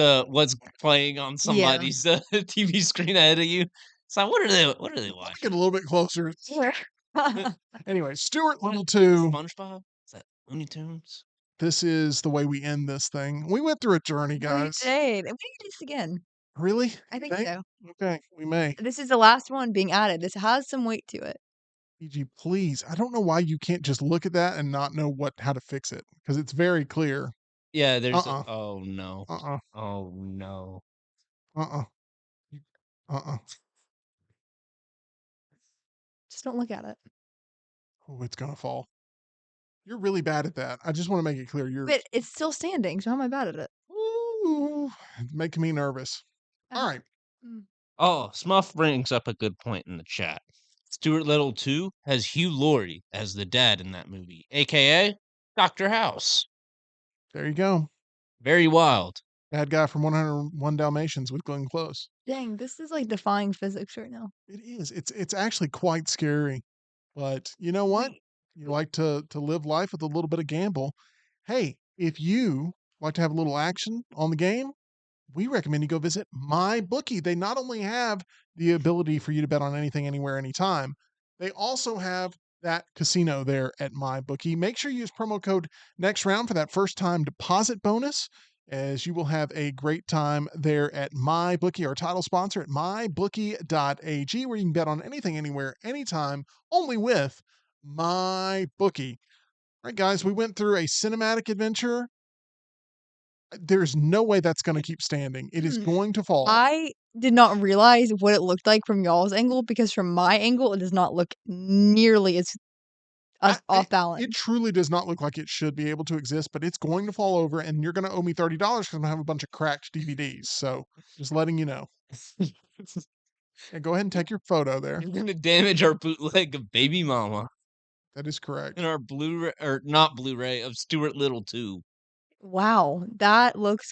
playing on somebody's TV screen ahead of you? It's like what are they watching? Get a little bit closer. Anyway, Stuart Little 2. SpongeBob? Is that Looney Tunes? This is the way we end this thing. We went through a journey, guys. We did. And we can do this again. Really? I think Okay. so. Okay, we may. This is the last one being added. This has some weight to it. PG, please. I don't know why you can't just look at that and not know how to fix it, because it's very clear. Yeah, there's a Uh-uh. oh, no. Uh-uh. Oh, no. Uh-uh. You- Uh-uh. Just don't look at it. Oh, it's gonna fall. You're really bad at that. I just want to make it clear. But it's still standing, so how am I bad at it? Ooh, making me nervous. All Ah, right. mm. Oh, Smuff brings up a good point in the chat. Stuart Little 2 has Hugh Laurie as the dad in that movie, aka Dr. House. There you go. Very wild. Bad guy from 101 Dalmatians with Glenn Close. Dang, this is like defying physics right now. It is. It's actually quite scary. But you know what? Wait, You like to live life with a little bit of gamble. Hey, if you like to have a little action on the game, we recommend you go visit MyBookie. They not only have the ability for you to bet on anything, anywhere, anytime, they also have that casino there at MyBookie. Make sure you use promo code next round for that first time deposit bonus, as you will have a great time there at MyBookie, our title sponsor at mybookie.ag, where you can bet on anything, anywhere, anytime, only with MyBookie. All right, guys, we went through a cinematic adventure. There's no way that's going to keep standing. It is Hmm. going to fall. I did not realize what it looked like from y'all's angle because from my angle, it does not look nearly as off balance. It truly does not look like it should be able to exist, but it's going to fall over, and you're going to owe me $30 because I'm going to have a bunch of cracked DVDs. So just letting you know. And go ahead and take your photo there. You're gonna damage our bootleg of Baby Mama That is correct. and our Blu-ray, or not Blu-ray, of Stuart Little 2. Wow, that looks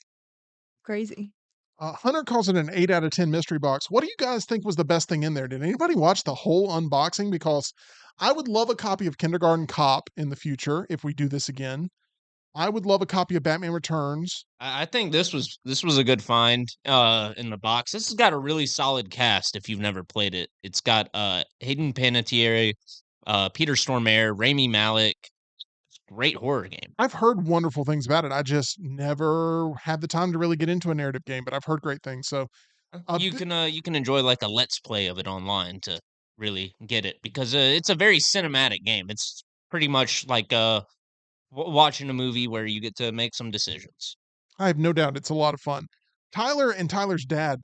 crazy. Hunter calls it an 8 out of 10 mystery box. What do you guys think was the best thing in there? Did anybody watch the whole unboxing? Because I would love a copy of Kindergarten Cop in the future if we do this again. I would love a copy of Batman Returns. I think this was a good find in the box. This has got a really solid cast if you've never played it. It's got Hayden Panettiere, Peter Stormare, Rami Malek. It's a great horror game. I've heard wonderful things about it. I just never had the time to really get into a narrative game, but I've heard great things. So You can enjoy like a let's play of it online to really get it because it's a very cinematic game. It's pretty much like watching a movie where you get to make some decisions. I have no doubt it's a lot of fun. Tyler and Tyler's dad,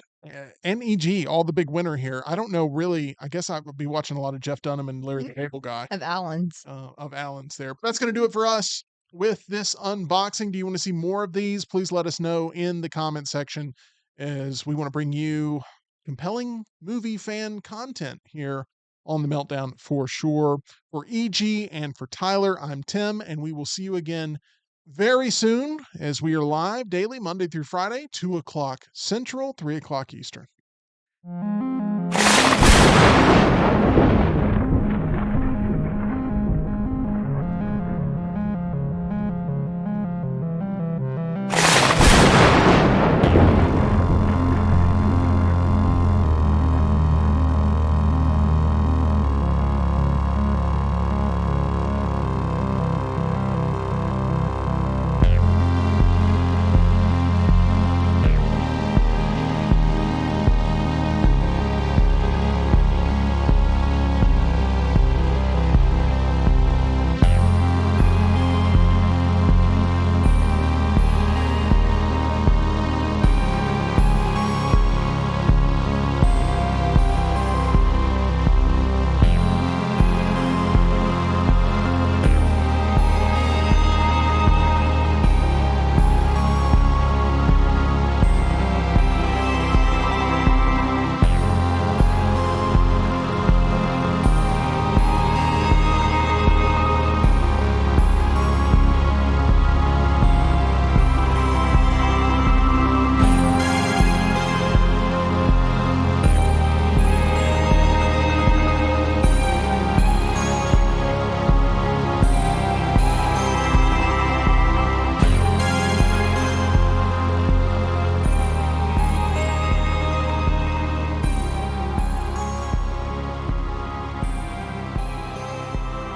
NEG, all the big winner here. I don't know really. I guess I would be watching a lot of Jeff Dunham and Larry the Cable Guy Of Allen's. of Allen's there. But that's going to do it for us with this unboxing. Do you want to see more of these? Please let us know in the comment section, as we want to bring you compelling movie fan content here on the Meltdown for sure. For EG and for Tyler, I'm Tim, and we will see you again very soon, as we are live daily, Monday through Friday, 2 o'clock Central, 3 o'clock Eastern.